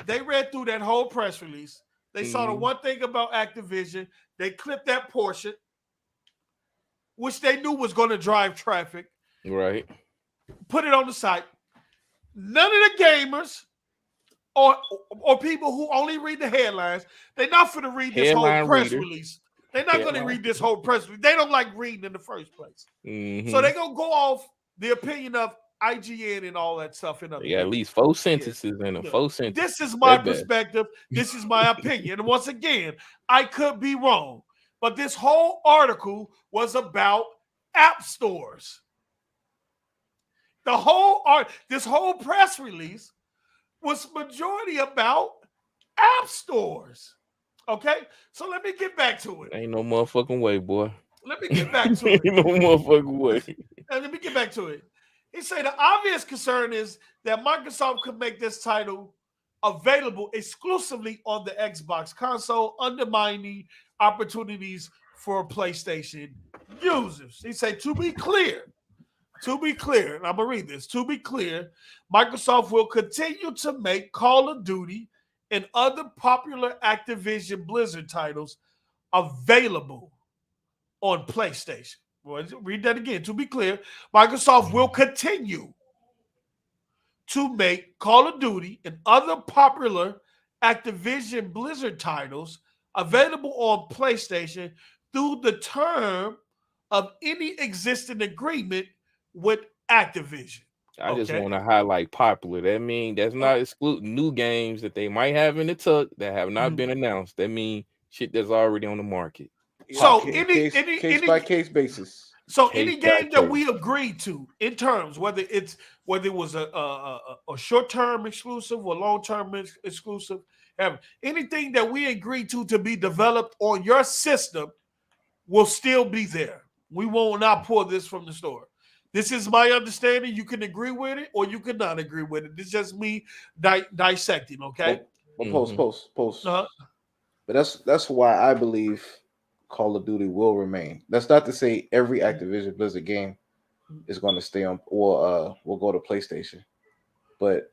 they read through that whole press release. They saw the one thing about Activision. They clipped that portion, which they knew was going to drive traffic. Right. Put it on the site. None of the gamers or people who only read the headlines, they're not going to read this whole press release. They're not going to read this whole press release. They don't like reading in the first place. So they're going to go off the opinion of IGN and all that stuff. They got at least 4 sentences in them. 4 sentences. This is my perspective. This is my opinion. And once again, I could be wrong. But this whole article was about app stores. This whole press release was majority about app stores. Okay, so let me get back to it. Ain't no motherfucking way, boy. Let me get back to it. Ain't no motherfucking way. Let me get back to it. He said the obvious concern is that Microsoft could make this title available exclusively on the Xbox console, undermining opportunities for PlayStation users. He said, to be clear, and I'm going to read this, to be clear, Microsoft will continue to make Call of Duty and other popular Activision Blizzard titles available on PlayStation. Well, read that again. To be clear, Microsoft will continue to make Call of Duty and other popular Activision Blizzard titles available on PlayStation through the term of any existing agreement with Activision. I just want to highlight popular. That means that's not excluding new games that they might have in the tuck that have not been announced. That means shit that's already on the market. So case by case basis. So any game that we agreed to in terms, whether it was a short-term exclusive or long-term exclusive, anything that we agreed to be developed on your system will still be there. We will not pull this from the store. This is my understanding. You can agree with it or you can not agree with it. This is just me dissecting, okay? Post. But that's why I believe Call of Duty will remain. That's not to say every Activision Blizzard game is going to stay on or will go to PlayStation. But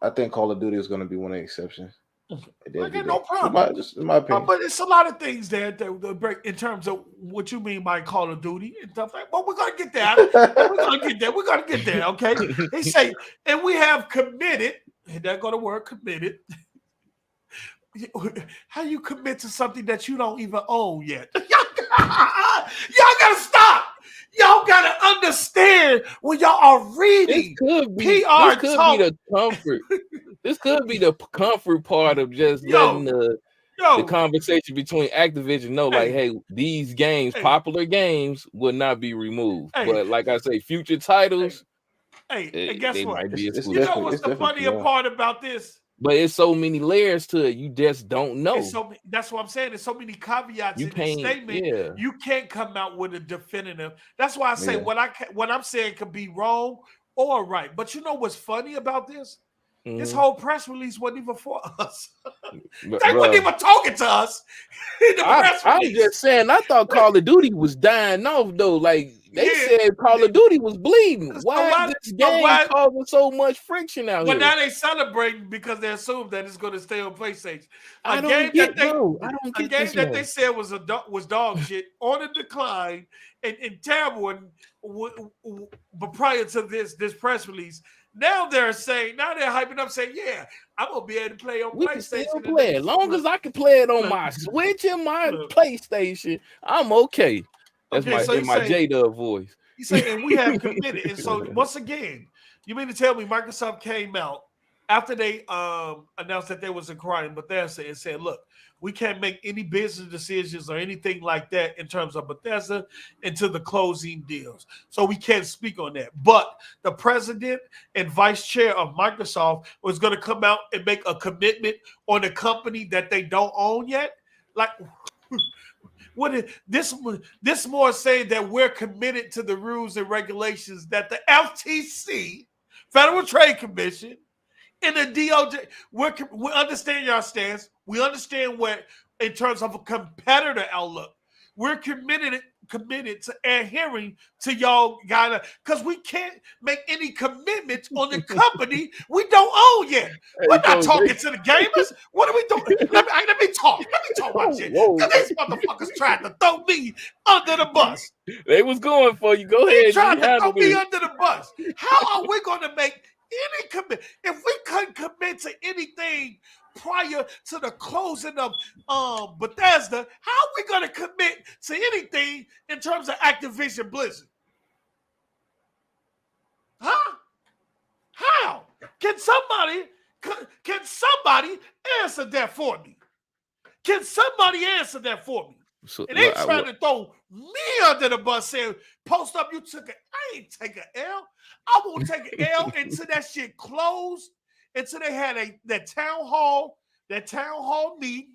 I think Call of Duty is going to be one of the exceptions. Okay, no problem. Just in my opinion. But it's a lot of things there that break in terms of what you mean by Call of Duty and stuff like that. Well, we're going to get there. We're going to get there, okay? They say, and we have committed, and they're going to work committed. How you commit to something that you don't even own yet? Y'all got to stop. Y'all got to understand when y'all are reading PR talk. Be the comfort. This could be the comfort part of just letting the conversation between Activision know, like, hey, these games, popular games, will not be removed. But like I say, future titles, and guess what? Might be you know what's the funnier part about this? But it's so many layers to it, you just don't know. That's what I'm saying. There's so many caveats in the statement. You can't come out with a definitive. That's why I say what I'm saying could be wrong or right. But you know what's funny about this? Mm-hmm. This whole press release wasn't even for us. They weren't even talking to us in the press release. I'm just saying, I thought Call of Duty was dying off, though. Like, they said Call of Duty was bleeding. Why is this game causing so much friction out here? But now they celebrating because they assume that it's going to stay on PlayStation. I don't get they said was dog shit on a decline and terrible. But prior to this press release, now they're hyping up, saying, "Yeah, I'm gonna be able to play on PlayStation. Still play as long as I can play it on my Switch and my PlayStation. I'm okay." That's my J-Dub voice. He's saying we have committed, and so once again, you mean to tell me Microsoft came out after they announced that there was a crime, Bethesda, and said, "Look, we can't make any business decisions or anything like that in terms of Bethesda until the closing deals. So we can't speak on that." But the president and vice chair of Microsoft was going to come out and make a commitment on a company that they don't own yet. Like, what is this more saying that we're committed to the rules and regulations that the FTC, Federal Trade Commission, and the DOJ, we understand your stance. We understand what, in terms of a competitor outlook, we're committed to adhering to y'all guys, because we can't make any commitments on the company we don't own yet. We're not talking to the gamers. What are we doing? Let me talk about shit. Because these motherfuckers tried to throw me under the bus. They was going for you. Go ahead. They tried to throw me under the bus. How are we going to make any commitment? If we couldn't commit to anything prior to the closing of Bethesda, how are we going to commit to anything in terms of Activision Blizzard? Huh? How? Can somebody answer that for me? Can somebody answer that for me? So, and they trying to throw me under the bus, saying, "Post up, you took it." I ain't take an L. I won't take an L until that shit closed And so they had that town hall meeting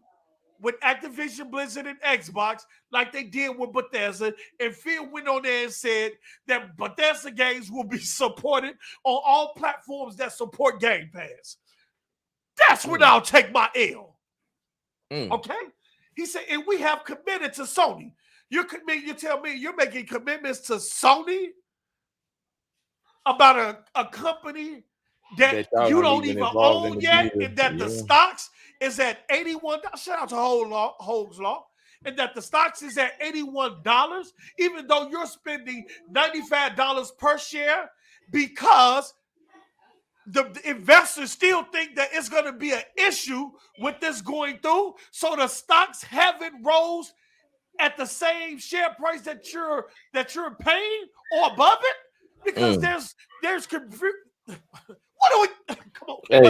with Activision Blizzard and Xbox, like they did with Bethesda. And Phil went on there and said that Bethesda games will be supported on all platforms that support Game Pass. That's when I'll take my L. Okay? He said, and we have committed to Sony. You tell me you're making commitments to Sony about a company that you don't even own yet, and that the stocks is at $81. Shout out to Hogs Law. And that the stocks is at $81, even though you're spending $95 per share, because the investors still think that it's going to be an issue with this going through. So the stocks haven't rose at the same share price that you're paying or above it, because there's what are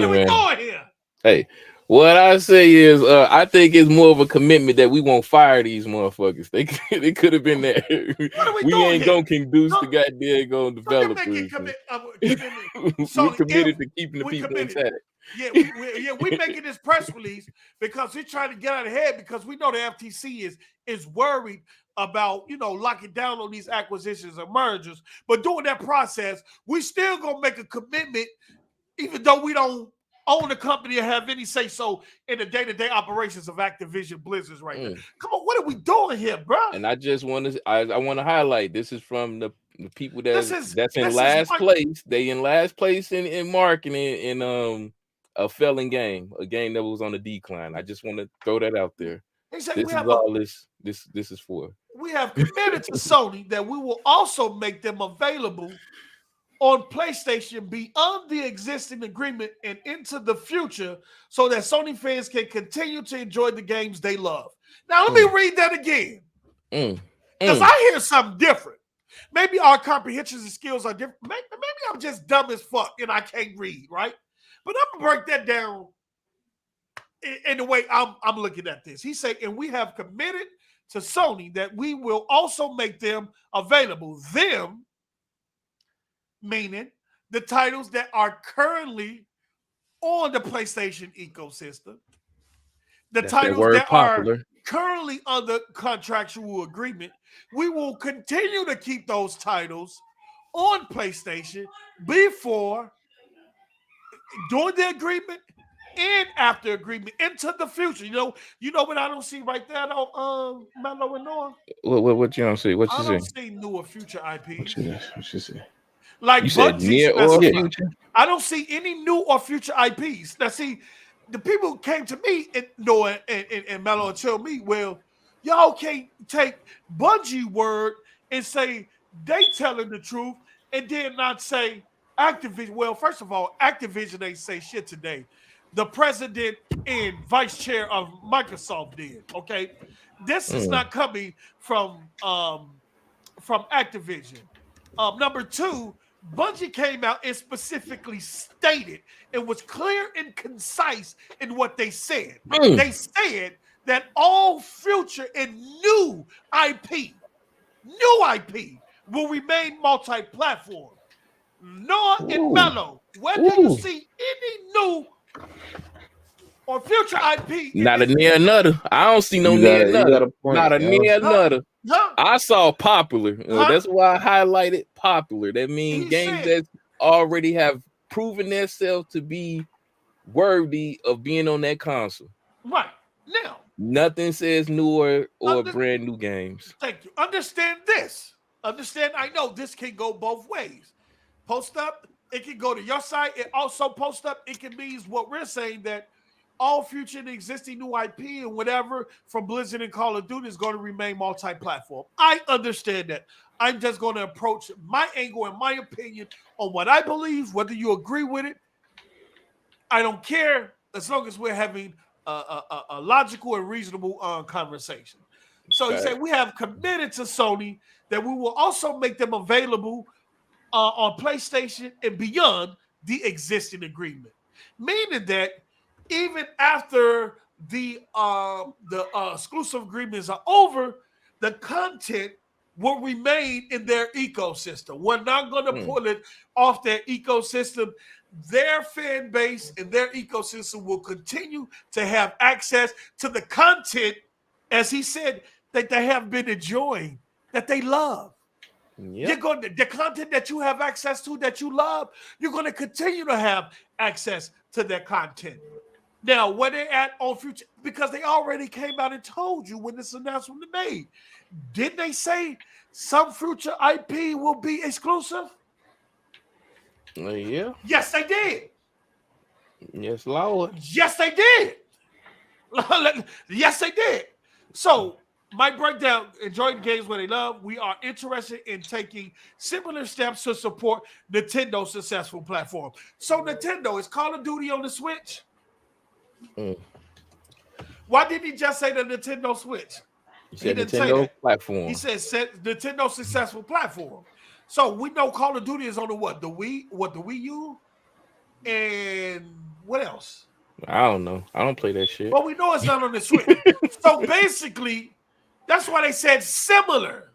we doing here? Hey, what I say is, I think it's more of a commitment that we won't fire these motherfuckers. They could have been there. We ain't gonna conduce the goddamn developers. We committed to keeping the people intact. We're making this press release because we're trying to get out ahead, because we know the FTC is worried about, locking down on these acquisitions and mergers. But during that process, we still gonna make a commitment, even though we don't own the company or have any say so in the day-to-day operations of Activision Blizzard right now. Come on, what are we doing here, bro? And I just want to highlight, this is from the people that's in last place. They in last place in marketing in a failing game, a game that was on the decline. I just want to throw that out there. This is all this is for. We have committed to Sony that we will also make them available on PlayStation beyond the existing agreement and into the future, so that Sony fans can continue to enjoy the games they love. Now, let me read that again, because I hear something different. Maybe our comprehensions and skills are different. Maybe I'm just dumb as fuck and I can't read, right? But I'm going to break that down in the way I'm looking at this. He said, and we have committed to Sony that we will also make them available. Them, meaning the titles that are currently on the PlayStation ecosystem, titles that are currently under contractual agreement. We will continue to keep those titles on PlayStation before, during the agreement, and after agreement into the future. You know what I don't see right there, though, Melo and Noah? What you don't see? What you see? I don't see new or future IPs. What you see? Like you said near or future? I don't see any new or future IPs. Now, see, the people who came to me, and Noah and Melo, and tell me, well, y'all can't take Bungie word and say they telling the truth and then not say Activision. Well, first of all, Activision ain't say shit today. The president and vice chair of Microsoft did. Okay, this is not coming from Activision. Number two, Bungie came out and specifically stated, it was clear and concise in what they said. They said that all future and new IP will remain multi-platform. Noah and Melo, where do you see any new or future IP? Not a near another. I don't see no near another. Not a near another. I saw popular. That's why I highlighted popular. That means games that already have proven themselves to be worthy of being on that console. Right. Now, nothing says newer or brand new games. Thank you. Understand this. I know this can go both ways. Post up, it can go to your side. It also post up, it can mean what we're saying, that all future and existing new IP and whatever from Blizzard and Call of Duty is going to remain multi-platform. I understand that. I'm just going to approach my angle and my opinion on what I believe, whether you agree with it. I don't care, as long as we're having a logical and reasonable conversation. So he said, we have committed to Sony that we will also make them available on PlayStation and beyond the existing agreement. Meaning that even after the exclusive agreements are over, the content will remain in their ecosystem. We're not going to pull it off their ecosystem. their fan base and their ecosystem will continue to have access to the content, as he said, that they have been enjoying, that they love. Yep. You're going to, the content that you have access to, that you love, you're going to continue to have access to their content. Now, where they at on future, because they already came out and told you when this announcement was made. Didn't they say some future IP will be exclusive? Yeah. Yes, they did. Yes, Lord. Yes, they did. Yes, they did. So, my breakdown, enjoying games where they love, we are interested in taking similar steps to support Nintendo's successful platform. So, Nintendo, is Call of Duty on the Switch? Why didn't he just say the Nintendo Switch? He said Nintendo platform. He said Nintendo successful platform. So we know Call of Duty is on the what? The Wii U? And what else? I don't know. I don't play that shit. But we know it's not on the Switch. So basically, that's why they said similar.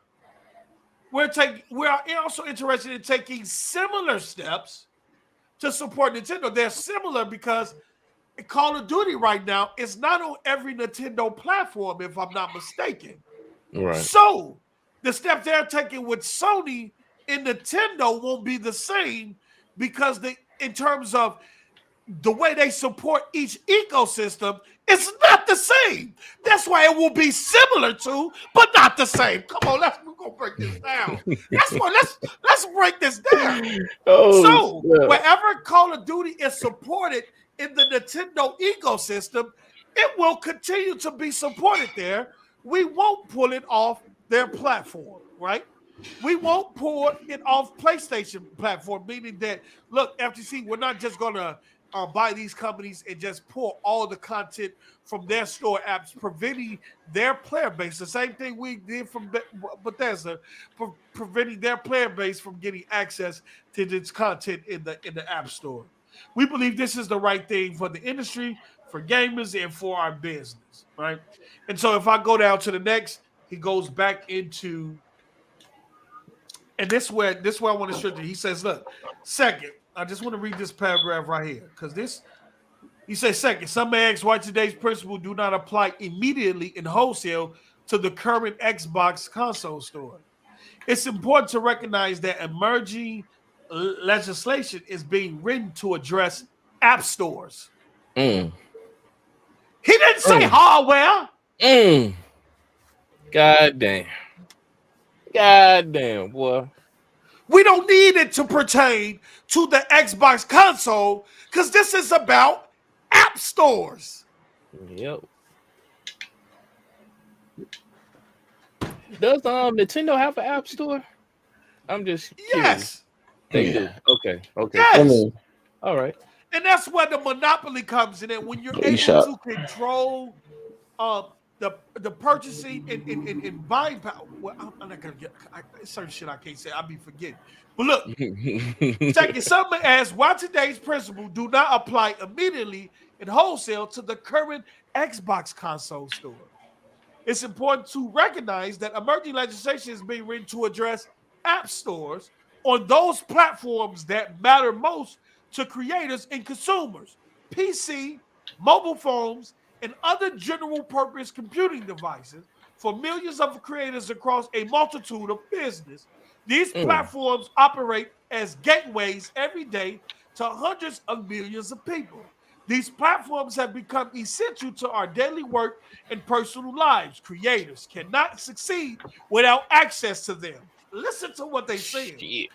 We are also interested in taking similar steps to support Nintendo. They're similar because Call of Duty right now is not on every Nintendo platform, if I'm not mistaken. Right. So the step they're taking with Sony and Nintendo won't be the same because in terms of the way they support each ecosystem, it's not the same. That's why it will be similar to, but not the same. Come on, we're gonna break this down. Let's break this down. So wherever Call of Duty is supported in the Nintendo ecosystem, it will continue to be supported there. We won't pull it off their platform, right? We won't pull it off PlayStation platform, meaning that, look, FTC, we're not just going to buy these companies and just pull all the content from their store apps, preventing their player base. The same thing we did from Bethesda, preventing their player base from getting access to this content in the App Store. We believe this is the right thing for the industry, for gamers, and for our business, right? And so if I go down to the next, he goes back into, and this is where I want to show you. He says, look, second, I just want to read this paragraph right here, because he says, second, some may ask why today's principle do not apply immediately in wholesale to the current Xbox console store. It's important to recognize that emerging legislation is being written to address app stores. He didn't say hardware. God damn, boy. We don't need it to pertain to the Xbox console because this is about app stores. Yep. Does Nintendo have an app store? I'm just curious. Yes. They do. Okay. Yes. All right. And that's where the monopoly comes in. And when you're able to control the purchasing and buying power. Well, I'm not gonna get certain shit I can't say. I'll be forgetting. But look, second, some may ask why today's principle do not apply immediately in wholesale to the current Xbox console store. It's important to recognize that emerging legislation is being written to address app stores on those platforms that matter most to creators and consumers, PC, mobile phones, and other general-purpose computing devices for millions of creators across a multitude of business. These platforms operate as gateways every day to hundreds of millions of people. These platforms have become essential to our daily work and personal lives. Creators cannot succeed without access to them. Listen to what they say.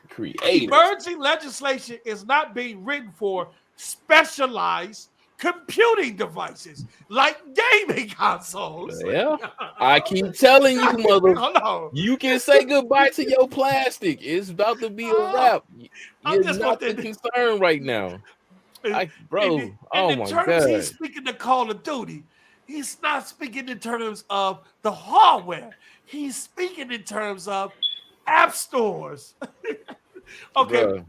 Emerging legislation is not being written for specialized computing devices like gaming consoles. Yeah, I keep telling you, mother. You can say goodbye to your plastic. It's about to be a wrap. You're not concerned right now. Bro, in terms God. He's speaking to Call of Duty. He's not speaking in terms of the hardware. He's speaking in terms of app stores. Okay. Bruh.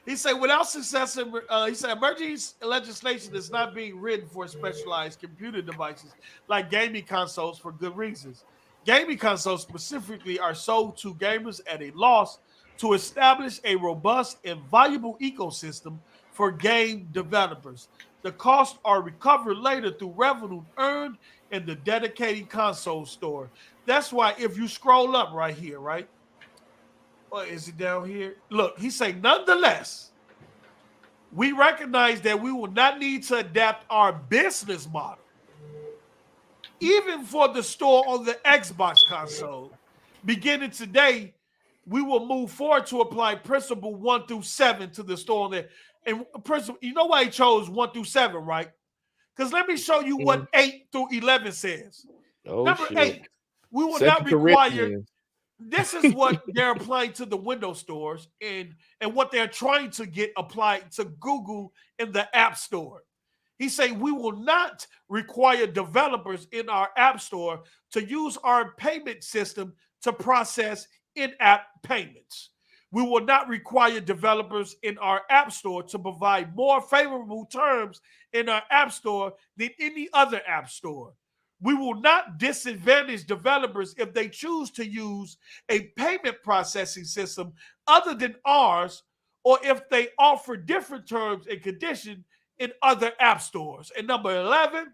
He said, without success, he said, emerging legislation is not being written for specialized computer devices like gaming consoles for good reasons. Gaming consoles specifically are sold to gamers at a loss to establish a robust and valuable ecosystem for game developers. The costs are recovered later through revenue earned in the dedicated console store. That's why if you scroll up right here, right? Or is it down here? Look, he say, nonetheless, we recognize that we will not need to adapt our business model. Even for the store on the Xbox console, beginning today, we will move forward to apply principle 1 through 7 to the store on there. And principle, you know why he chose 1 through 7, right? Because let me show you what 8 through 11 says. Number 8, we will not require. This is what they're applying to the Windows stores and what they're trying to get applied to Google in the App Store. He say we will not require developers in our App Store to use our payment system to process in-app payments. We will not require developers in our App Store to provide more favorable terms in our App Store than any other App Store. We will not disadvantage developers if they choose to use a payment processing system other than ours, or if they offer different terms and conditions in other app stores. And number 11,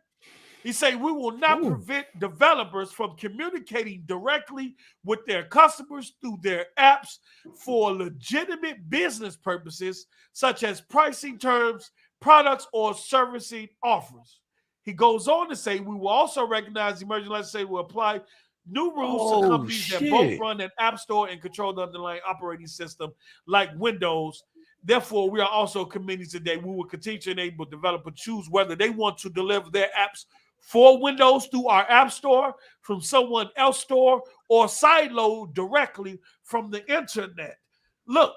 he say we will not prevent developers from communicating directly with their customers through their apps for legitimate business purposes, such as pricing terms, products, or servicing offers. He goes on to say we will also recognize the emerging legislation will apply new rules to companies that both run an app store and control the underlying operating system like Windows. Therefore, we are also committing today. We will continue to enable developers choose whether they want to deliver their apps for Windows through our app store, from someone else's store, or sideload directly from the internet. Look,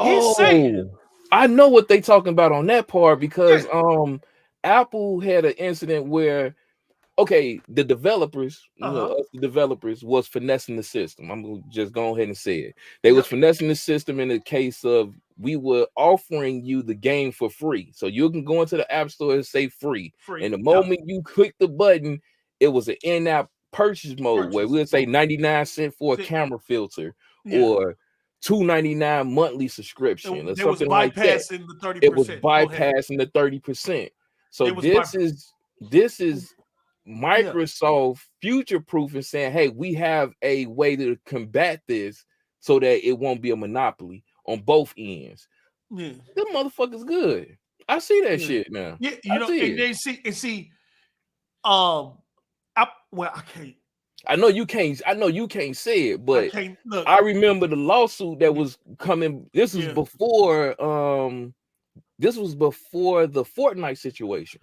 he's saying. I know what they talking about on that part because Apple had an incident where, the developers, the developers was finessing the system. I'm gonna just go ahead and say it. They was finessing the system in the case of we were offering you the game for free. So you can go into the App Store and say free. And the moment you click the button, it was an in-app purchase mode where we would say 99 cents for a camera filter or $2.99 monthly subscription or something like that. It was bypassing the 30%. So this is Microsoft future-proof and saying, hey, we have a way to combat this so that it won't be a monopoly on both ends. Yeah. Them motherfuckers good. I see that shit now. Yeah, you know, and see, I can't. I know you can't say it, but I remember the lawsuit that was coming. This was before the Fortnite situation.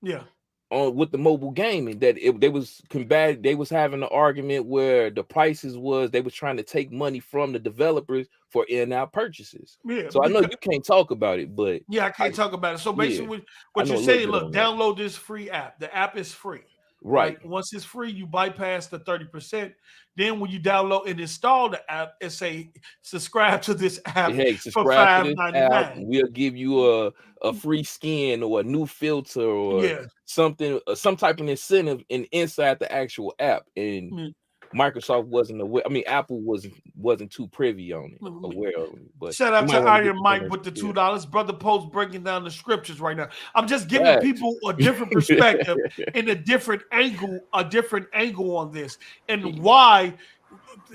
Yeah. With the mobile gaming, that they was combating. They was having an argument where the prices was they was trying to take money from the developers for in-app purchases. Yeah. So I know you can't talk about it, but I can't talk about it. So basically, what you're saying, look, download this free app. The app is free. Right. Once it's free, you bypass the 30%. Then when you download and install the app, it say subscribe to this app for $5.99. We'll give you a free skin or a new filter or something, some type of incentive inside the actual app. And Microsoft wasn't aware. I mean, Apple wasn't too privy on it, aware of it. But shout out to Iron Mike with the $2. Brother Post breaking down the scriptures right now. I'm just giving people a different perspective and a different angle on this, and why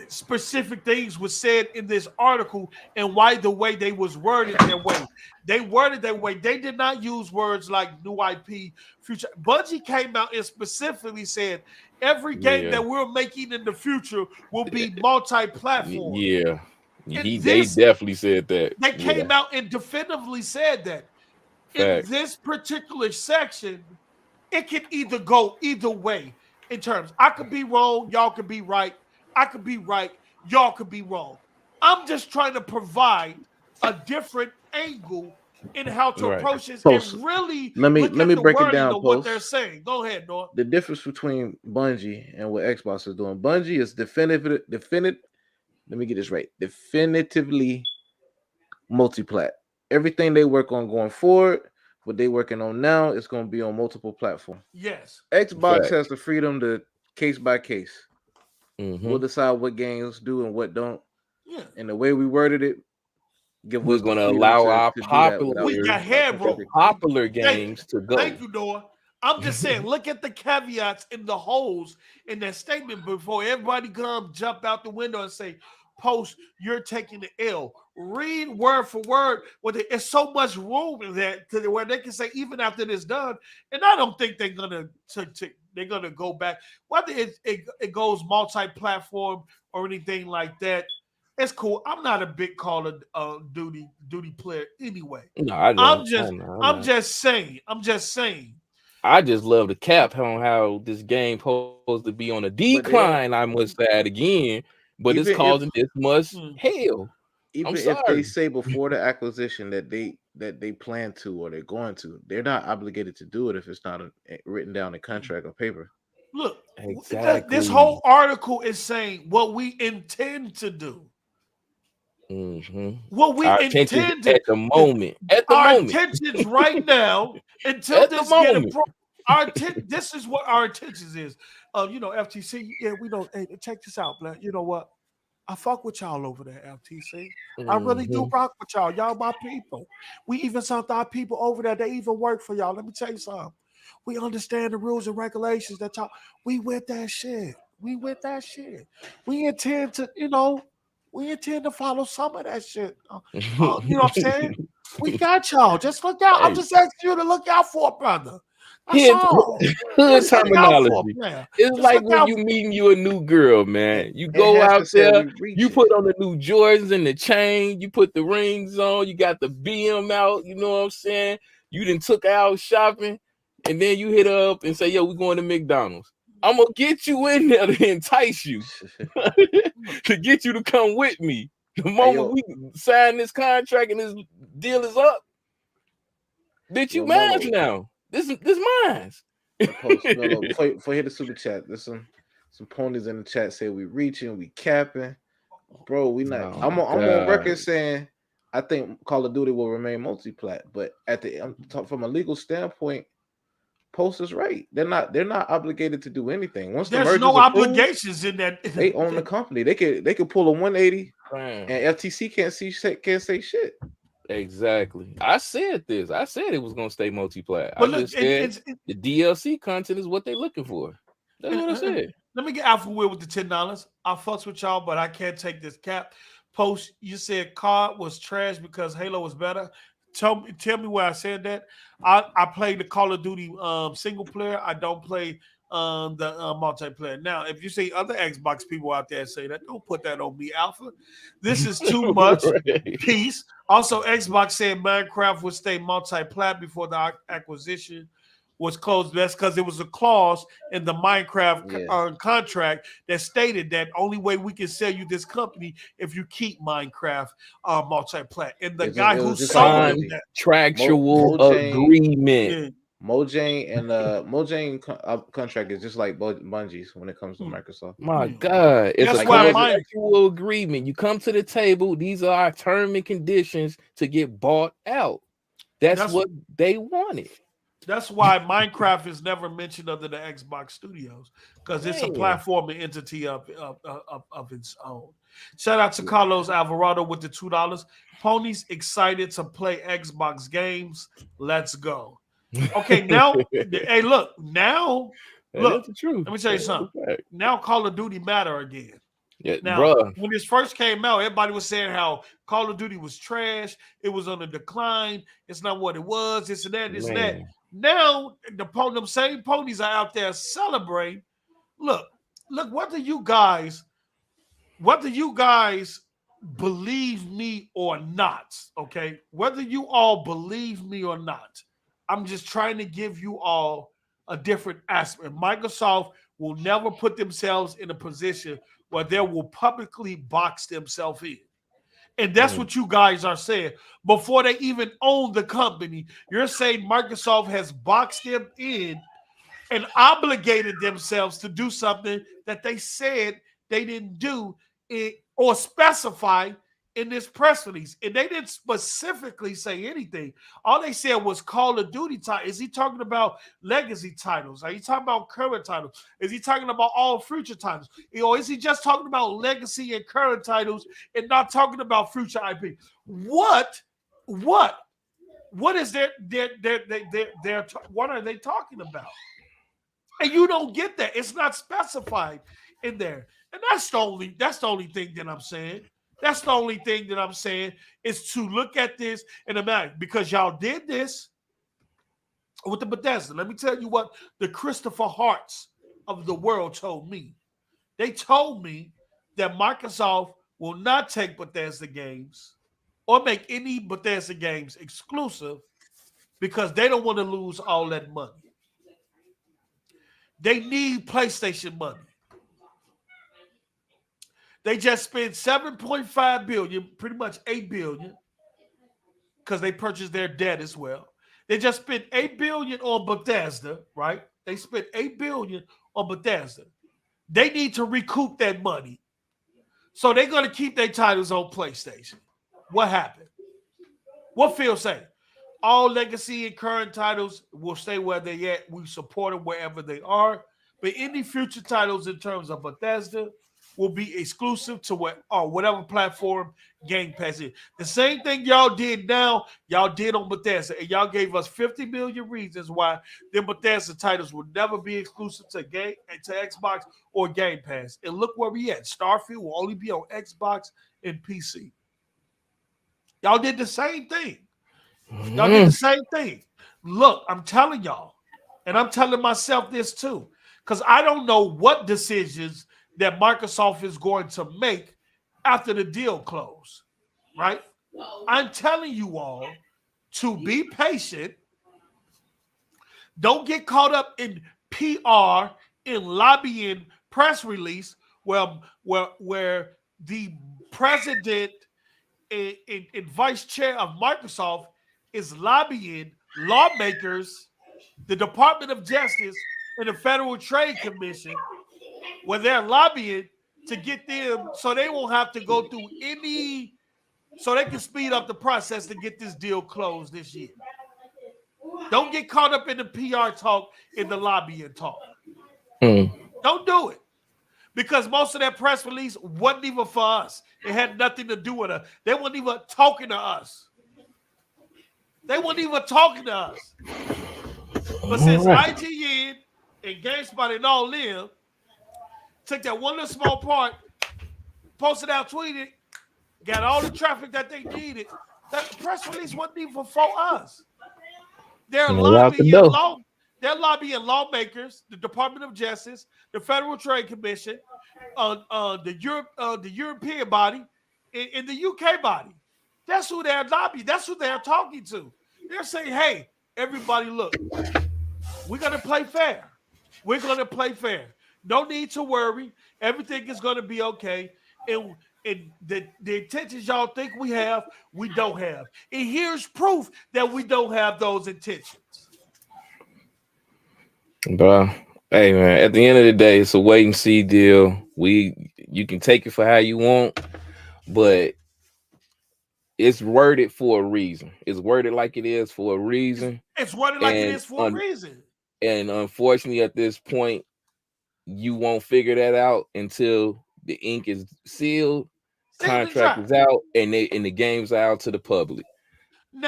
specific things was said in this article, and why the way they was worded their way. They worded their way. They did not use words like new IP, future. Bungie came out and specifically said every game that we're making in the future will be multi-platform. Yeah. They definitely said that. They came out and definitively said that. In this particular section, it can either go either way in terms. I could be wrong, y'all could be right. I could be right, y'all could be wrong. I'm just trying to provide a different angle in how to approach this and really let me break it down. What they're saying. Go ahead, Noah. The difference between Bungie and what Xbox is doing. Bungie is definitive. Let me get this right. Definitively multi-plat. Everything they work on going forward, what they working on now, is going to be on multiple platforms. Yes. Xbox has the freedom to case by case. We'll decide what games do and what don't. Yeah. And the way we worded it, give we're us the going to freedom allow our to do that popular, without- We got headroom. popular games to go. Thank you, Noah. I'm just saying, look at the caveats in the holes in that statement before everybody come jump out the window and say, Post, you're taking the L. Read word for word. It's so much room in that to where they can say even after this done, and I don't think they're gonna go back. Whether it goes multi-platform or anything like that, it's cool. I'm not a big Call of Duty player anyway. No, I'm just saying. I just love the cap on how this game supposed to be on a decline. I must add again, but it's causing this much hell. Even if they say before the acquisition that they plan to or they're going to, they're not obligated to do it if it's not written down in contract or paper. Look, exactly. This whole article is saying what we intend to do. What we intend at the moment. Our intentions right now until this get approved. This is what our intentions is. FTC. Yeah, we know. Hey, check this out, man. You know what? I fuck with y'all over there, FTC. I really do rock with y'all. Y'all my people. We even sent our people over there. They even work for y'all. Let me tell you something. We understand the rules and regulations that y'all. We with that shit. We intend to, we intend to follow some of that shit. You know what I'm saying? We got y'all. Just look out. I'm just asking you to look out for it, brother. That's all. Hood terminology. It's like when you meeting a new girl, man. You go out there, you put on the new Jordans and the chain, you put the rings on, you got the BM out, you know what I'm saying? You done took her out shopping, and then you hit her up and say, yo, we're going to McDonald's. I'm going to get you in there to entice you, to get you to come with me. The moment we sign this contract and this deal is up, bitch, you mine now. This mine. Before hit the super chat, there's some ponies in the chat say we reaching, we capping. Bro, we not. I'm on record saying I think Call of Duty will remain multi-plat, but from a legal standpoint, Post is right. They're not obligated to do anything. Once there's no obligations in that, they own the company. They could pull a 180, and FTC can't say shit. Exactly. I said this. I said it was gonna stay multi-plat. I just said the DLC content is what they're looking for. That's what I said. Let me get Alpha Will with the $10. I fucks with y'all, but I can't take this cap. Post, you said COD was trash because Halo was better. Tell me where I said that. I play the Call of Duty single player. I don't play the multiplayer. Now, if you see other Xbox people out there say that, don't put that on me, Alpha. This is too much. Peace. Also, Xbox said Minecraft would stay multi-plat before the acquisition was closed. That's because there was a clause in the Minecraft contract that stated that only way we can sell you this company if you keep Minecraft multi-plat. And the guy who sold that contractual agreement. Mojang and Mojang contract is just like Bungie's when it comes to Microsoft. My God, it's a contractual agreement. You come to the table. These are our terms and conditions to get bought out. That's what they wanted. That's why Minecraft is never mentioned under the Xbox Studios, because it's a platform and entity of its own. Shout out to Carlos Alvarado with the $2. Ponies excited to play Xbox games. Let's go. Okay, now, hey, look, now, look, let me tell you something. Now Call of Duty matter again. Yeah, now, when this first came out, everybody was saying how Call of Duty was trash. It was on the decline. It's not what it was. This and that, this and that. Now, them same ponies are out there celebrating. Look, whether you guys believe me or not, okay? Whether you all believe me or not, I'm just trying to give you all a different aspect. Microsoft will never put themselves in a position where they will publicly box themselves in. And that's what you guys are saying. Before they even own the company, you're saying Microsoft has boxed them in and obligated themselves to do something that they said they didn't do or specify in this press release, and they didn't specifically say anything. All they said was Call of Duty title. Is he talking about legacy titles? Are you talking about current titles? Is he talking about all future titles? Or is he just talking about legacy and current titles and not talking about future IP? What is what are they talking about? And you don't get that. It's not specified in there. And that's the only thing that I'm saying. That's the only thing that I'm saying is to look at this and imagine, because y'all did this with the Bethesda. Let me tell you what the Christopher Harts of the world told me. They told me that Microsoft will not take Bethesda games or make any Bethesda games exclusive because they don't want to lose all that money. They need PlayStation money. They just spent $7.5 billion, pretty much $8 billion, because they purchased their debt as well. They just spent $8 billion on Bethesda, right? They spent $8 billion on Bethesda. They need to recoup that money. So they're going to keep their titles on PlayStation. What happened? What Phil say? All legacy and current titles will stay where they're at. We support them wherever they are. But any future titles in terms of Bethesda will be exclusive to whatever platform Game Pass is. The same thing y'all did now, y'all did on Bethesda. And y'all gave us 50 million reasons why the Bethesda titles will never be exclusive to Xbox or Game Pass. And look where we at. Starfield will only be on Xbox and PC. Y'all did the same thing. Y'all did the same thing. Look, I'm telling y'all, and I'm telling myself this too, because I don't know what decisions that Microsoft is going to make after the deal close, right? I'm telling you all to be patient. Don't get caught up in PR, in lobbying press release, where the president and vice chair of Microsoft is lobbying lawmakers, the Department of Justice, and the Federal Trade Commission, where they're lobbying to get them so they won't have to go through so they can speed up the process to get this deal closed this year. Don't get caught up in the PR talk, in the lobbying talk. Don't do it. Because most of that press release wasn't even for us. It had nothing to do with us. They weren't even talking to us. But since IGN and GameSpot and all them took that one little small part, posted out, tweeted, got all the traffic that they needed, that press release wasn't even for us. They're lobbying lawmakers, the Department of Justice, the Federal Trade Commission, the European body, and the UK body. That's who they're lobbying. That's who they're talking to. They're saying, hey, everybody, look, we're going to play fair. No need to worry. Everything is going to be okay. And the intentions y'all think we have, we don't have. And here's proof that we don't have those intentions. Bro, hey, man, at the end of the day, it's a wait and see deal. You can take it for how you want, but it's worded for a reason. It's worded like it is for a reason. It's worded like it is for a reason. And unfortunately, at this point, you won't figure that out until the ink is sealed, contract is out, and the game's out to the public.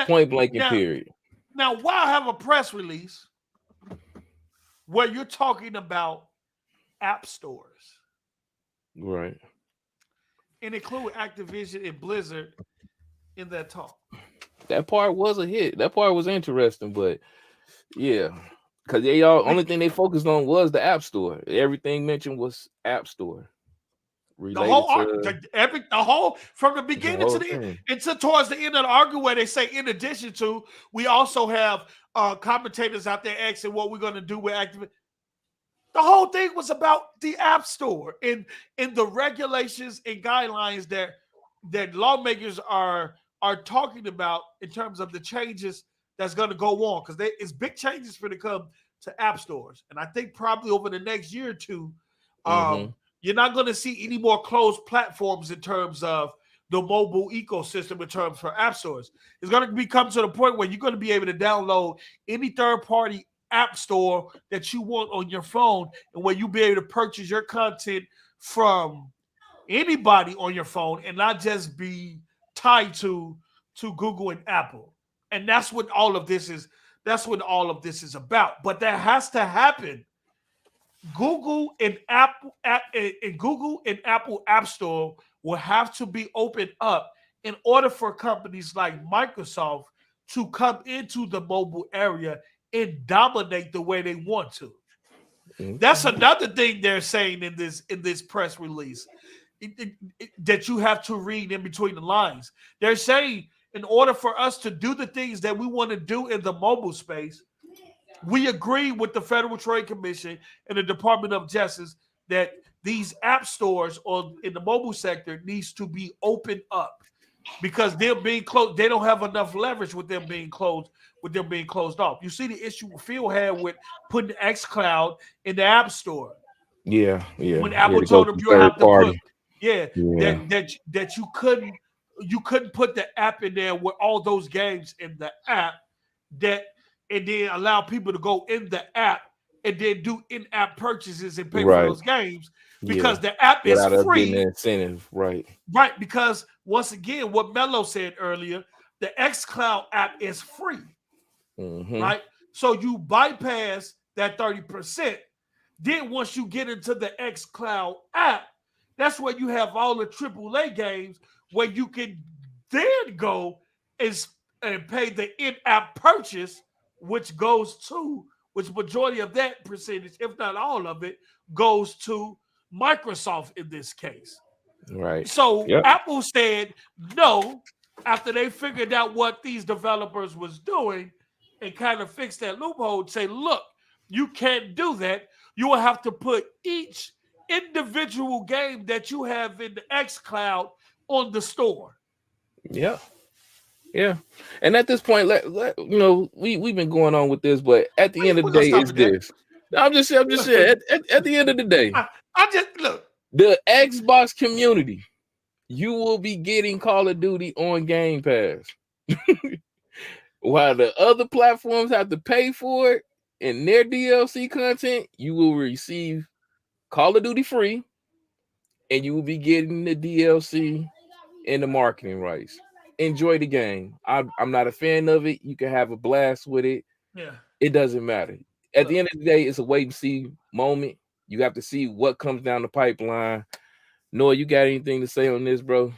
Point blank and period. Now, why have a press release where you're talking about app stores? Right. And include Activision and Blizzard in that talk. That part was a hit. That part was interesting, but yeah. Because only thing they focused on was the App Store. Everything mentioned was App Store. The whole from the beginning to the end, until towards the end of the argument, where they say, in addition to, we also have commentators out there asking what we're going to do with Activision. The whole thing was about the App Store and the regulations and guidelines that lawmakers are talking about in terms of the changes that's going to go on, because it's big changes for to come to app stores. And I think probably over the next year or two, you're not going to see any more closed platforms in terms of the mobile ecosystem in terms for app stores. It's going to come to the point where you're going to be able to download any third-party app store that you want on your phone, and where you'll be able to purchase your content from anybody on your phone and not just be tied to Google and Apple. And that's what all of this is. That's what all of this is about. But that has to happen. Google and Apple App Store will have to be opened up in order for companies like Microsoft to come into the mobile area and dominate the way they want to. That's another thing they're saying in this press release that you have to read in between the lines. They're saying in order for us to do the things that we want to do in the mobile space, we agree with the Federal Trade Commission and the Department of Justice that these app stores in the mobile sector needs to be opened up, because they're being closed. They don't have enough leverage with them being closed. Off. You see the issue Phil had with putting xCloud in the App Store. Yeah. When Apple told him you have to put, that you couldn't put the app in there with all those games in the app, and then allow people to go in the app and then do in-app purchases and pay for those games, because the app is free. Getting incentive, right? Right, because once again, what Mello said earlier, the xCloud app is free. Right? So you bypass that 30%. Then once you get into the xCloud app, that's where you have all the AAA games where you can then go and pay the in-app purchase, which majority of that percentage, if not all of it, goes to Microsoft in this case. Right. So Apple said no after they figured out what these developers was doing and kind of fixed that loophole. Say, look, you can't do that. You will have to put each individual game that you have in the xCloud on the store. Yeah. And at this point, we've been going on with this, but at the end of the day, it's this. I'm just saying. At the end of the day, I just look. The Xbox community, you will be getting Call of Duty on Game Pass, while the other platforms have to pay for it in their DLC content. You will receive Call of Duty free, and you will be getting the DLC and the marketing rights. Enjoy the game. I'm not a fan of it. You can have a blast with it. Yeah, it doesn't matter. At the end of the day, it's a wait and see moment. You have to see what comes down the pipeline. Noah, you got anything to say on this, bro?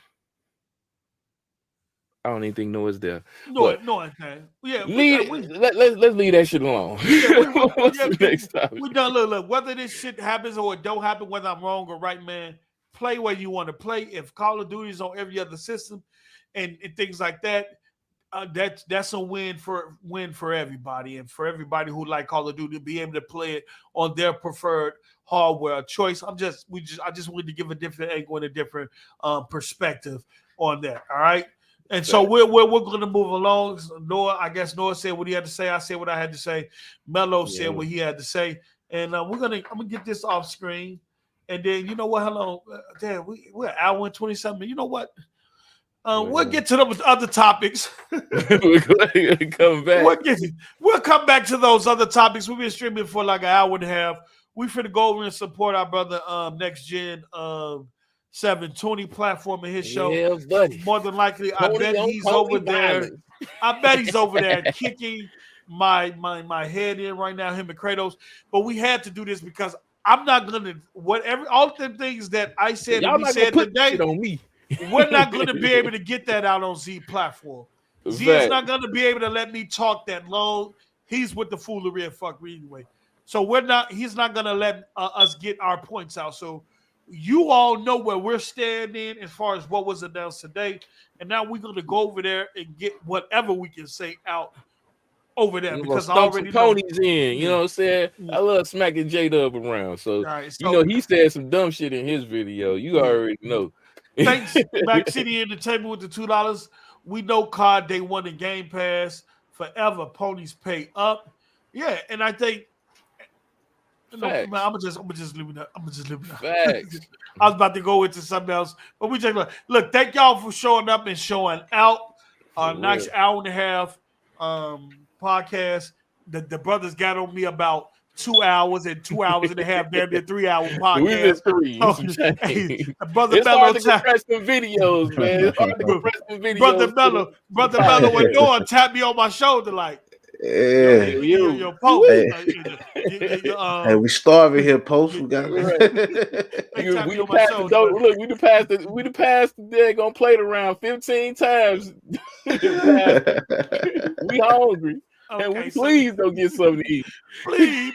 I don't even think Noah's there. No, okay. Yeah, let's leave that shit alone. What's the next topic? We done. Look. Whether this shit happens or it don't happen, whether I'm wrong or right, man, play where you want to play. If Call of Duty is on every other system and things like that, that's a win for everybody, and for everybody who like Call of Duty to be able to play it on their preferred hardware choice. I just wanted to give a different angle and a different perspective on that. All right. And so we're going to move along. I guess Noah said what he had to say. I said what I had to say. Mello said what he had to say. And I'm gonna get this off screen. And then you know what? Hello, damn, we're at hour and 27. You know what? We'll get to those other topics. We'll come back. We'll come back to those other topics. We've been streaming for like an hour and a half. We finna go over and support our brother Next Gen 720 platform in his show. Yeah, buddy. More than likely, I bet he's over there. I bet he's over there kicking my head in right now, him and Kratos. But we had to do this because I'm not gonna all the things that I said and we said today on me. We're not going to be able to get that out on Z platform. Z is not going to be able to let me talk that long. He's with the foolery and fuckery anyway. So he's not going to let us get our points out. So you all know where we're standing as far as what was announced today. And now we're going to go over there and get whatever we can say out over there, because I already know. Ponies in, you know what I'm saying? I love smacking J-Dub around. So, he said some dumb shit in his video. You already know. Thanks, Back City Entertainment with the $2. We know COD Day 1 and Game Pass forever. Ponies pay up. Yeah, and I think No, man, I'm gonna just leave it. I'm gonna just leave it. Facts. I was about to go into something else, but we just look. Thank y'all for showing up and showing out. Nice hour and a half podcast. The brothers got on me about 2 hours and 2 hours and a half, damn near 3 hour podcast. We missed 3. Brother it's Mello, hard to compress the videos, man. It's hard to compress the videos. Brother Mello, and Dawn tapped me on my shoulder like, yeah, your post. Hey, we starving here, post. We got we done passed the daggone plate around 15 times. We hungry. Okay, and we please don't get something to eat. Please.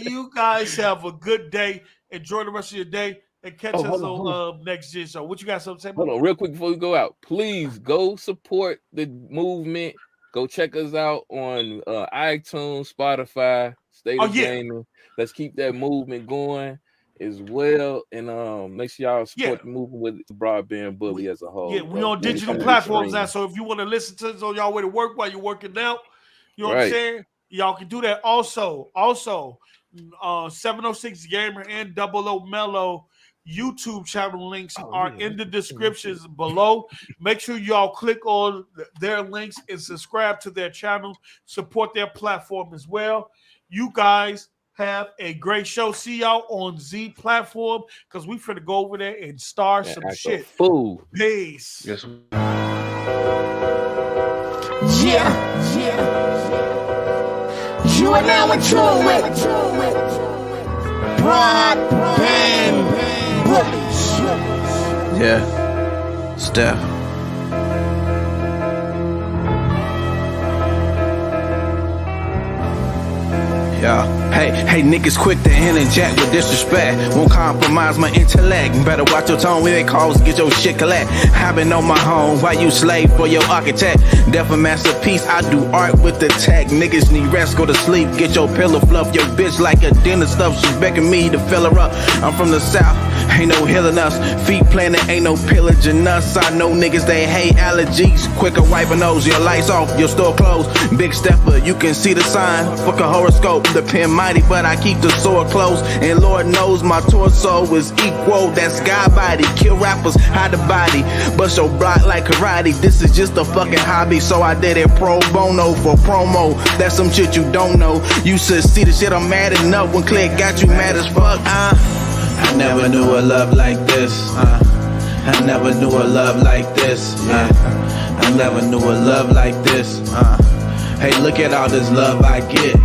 You guys have a good day. Enjoy the rest of your day and catch us on next year's show. What you got something to say? Hold on, real quick before we go out. Please go support the movement. Go check us out on iTunes, Spotify, State of Gaming. Let's keep that movement going as well, and make sure y'all support the movement with the broadband bully as a whole. Yeah, we on digital platforms now, so if you want to listen to us on y'all way to work while you're working out, you know what I'm saying? Y'all can do that. Also, 706 Gamer and 00 Mellow YouTube channel links are in the descriptions below. Make sure y'all click on their links and subscribe to their channel. Support their platform as well. You guys have a great show. See y'all on Z platform because we finna go over there and start some shit. Fool. Peace. Yes. Yeah. You are now in tune with Broadband Bullies. Yeah. Steph. Yeah. Hey, niggas quick to interject with disrespect. Won't compromise my intellect. Better watch your tone when they calls, get your shit collect. I've been on my home while you slave for your architect. Deaf a masterpiece, I do art with the tech. Niggas need rest, go to sleep, get your pillow fluff. Your bitch like a dinner stuff, she's begging me to fill her up. I'm from the south, ain't no healing us. Feet planted, ain't no pillaging us. I know niggas, they hate allergies. Quicker wipe a nose, your lights off, your store closed. Big stepper, you can see the sign. Fuck a horoscope, the pen mighty, but I keep the sword close. And Lord knows my torso is equal. That's God body. Kill rappers, hide the body. Bust your block like karate. This is just a fucking hobby, so I did it pro bono for promo. That's some shit you don't know. You should see the shit I'm mad enough when Click got you mad as fuck. I never knew a love like this. I never knew a love like this. I never knew a love like this. Hey, look at all this love I get.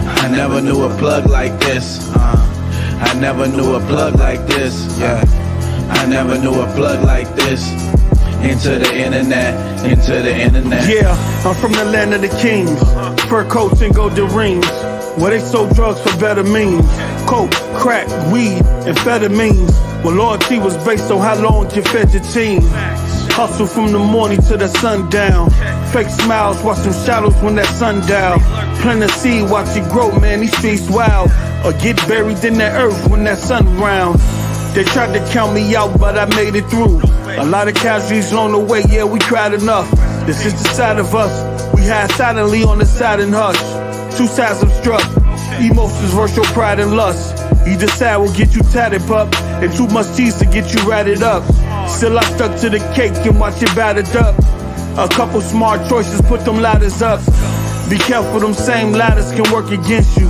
I never knew a plug like this. I never knew a plug like this. I never knew a plug like this. Into the internet. Yeah, I'm from the land of the kings. Fur coats and golden rings. Where they sold drugs for better means. Coke, crack, weed, amphetamines. Well, loyalty was based on how long you fed your team. Hustle from the morning to the sundown. Fake smiles, watch some shadows when that sun down. Plant a seed, watch it grow, man, these streets wild. Or get buried in the earth when that sun round. They tried to count me out, but I made it through. A lot of casualties along the way, yeah, we cried enough. This is the side of us. We hide silently on the side and hush. Two sides I'm struck. Emotions versus your pride and lust. Either side will get you tatted, pup. And too much cheese to get you ratted up. Still I stuck to the cake and watch it battered up. A couple smart choices, put them ladders up. Be careful, them same ladders can work against you.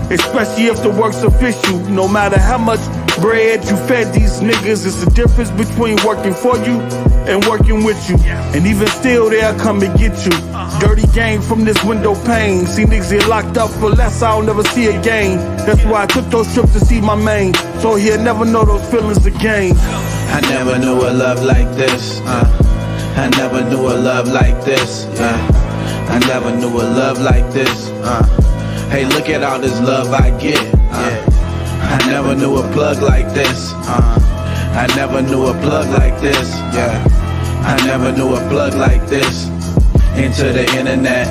Especially if the work's official. No matter how much bread you fed these niggas, it's the difference between working for you and working with you. And even still, they'll come and get you. Dirty game from this window pane. See niggas get locked up for less, I'll never see again. That's why I took those trips to see my main, so he'll never know those feelings again. I never knew a love like this. I never knew a love like this. I never knew a love like this. Hey, look at all this love I get. I never knew a plug like this. I never knew a plug like this. I never knew a plug like this. Into the internet.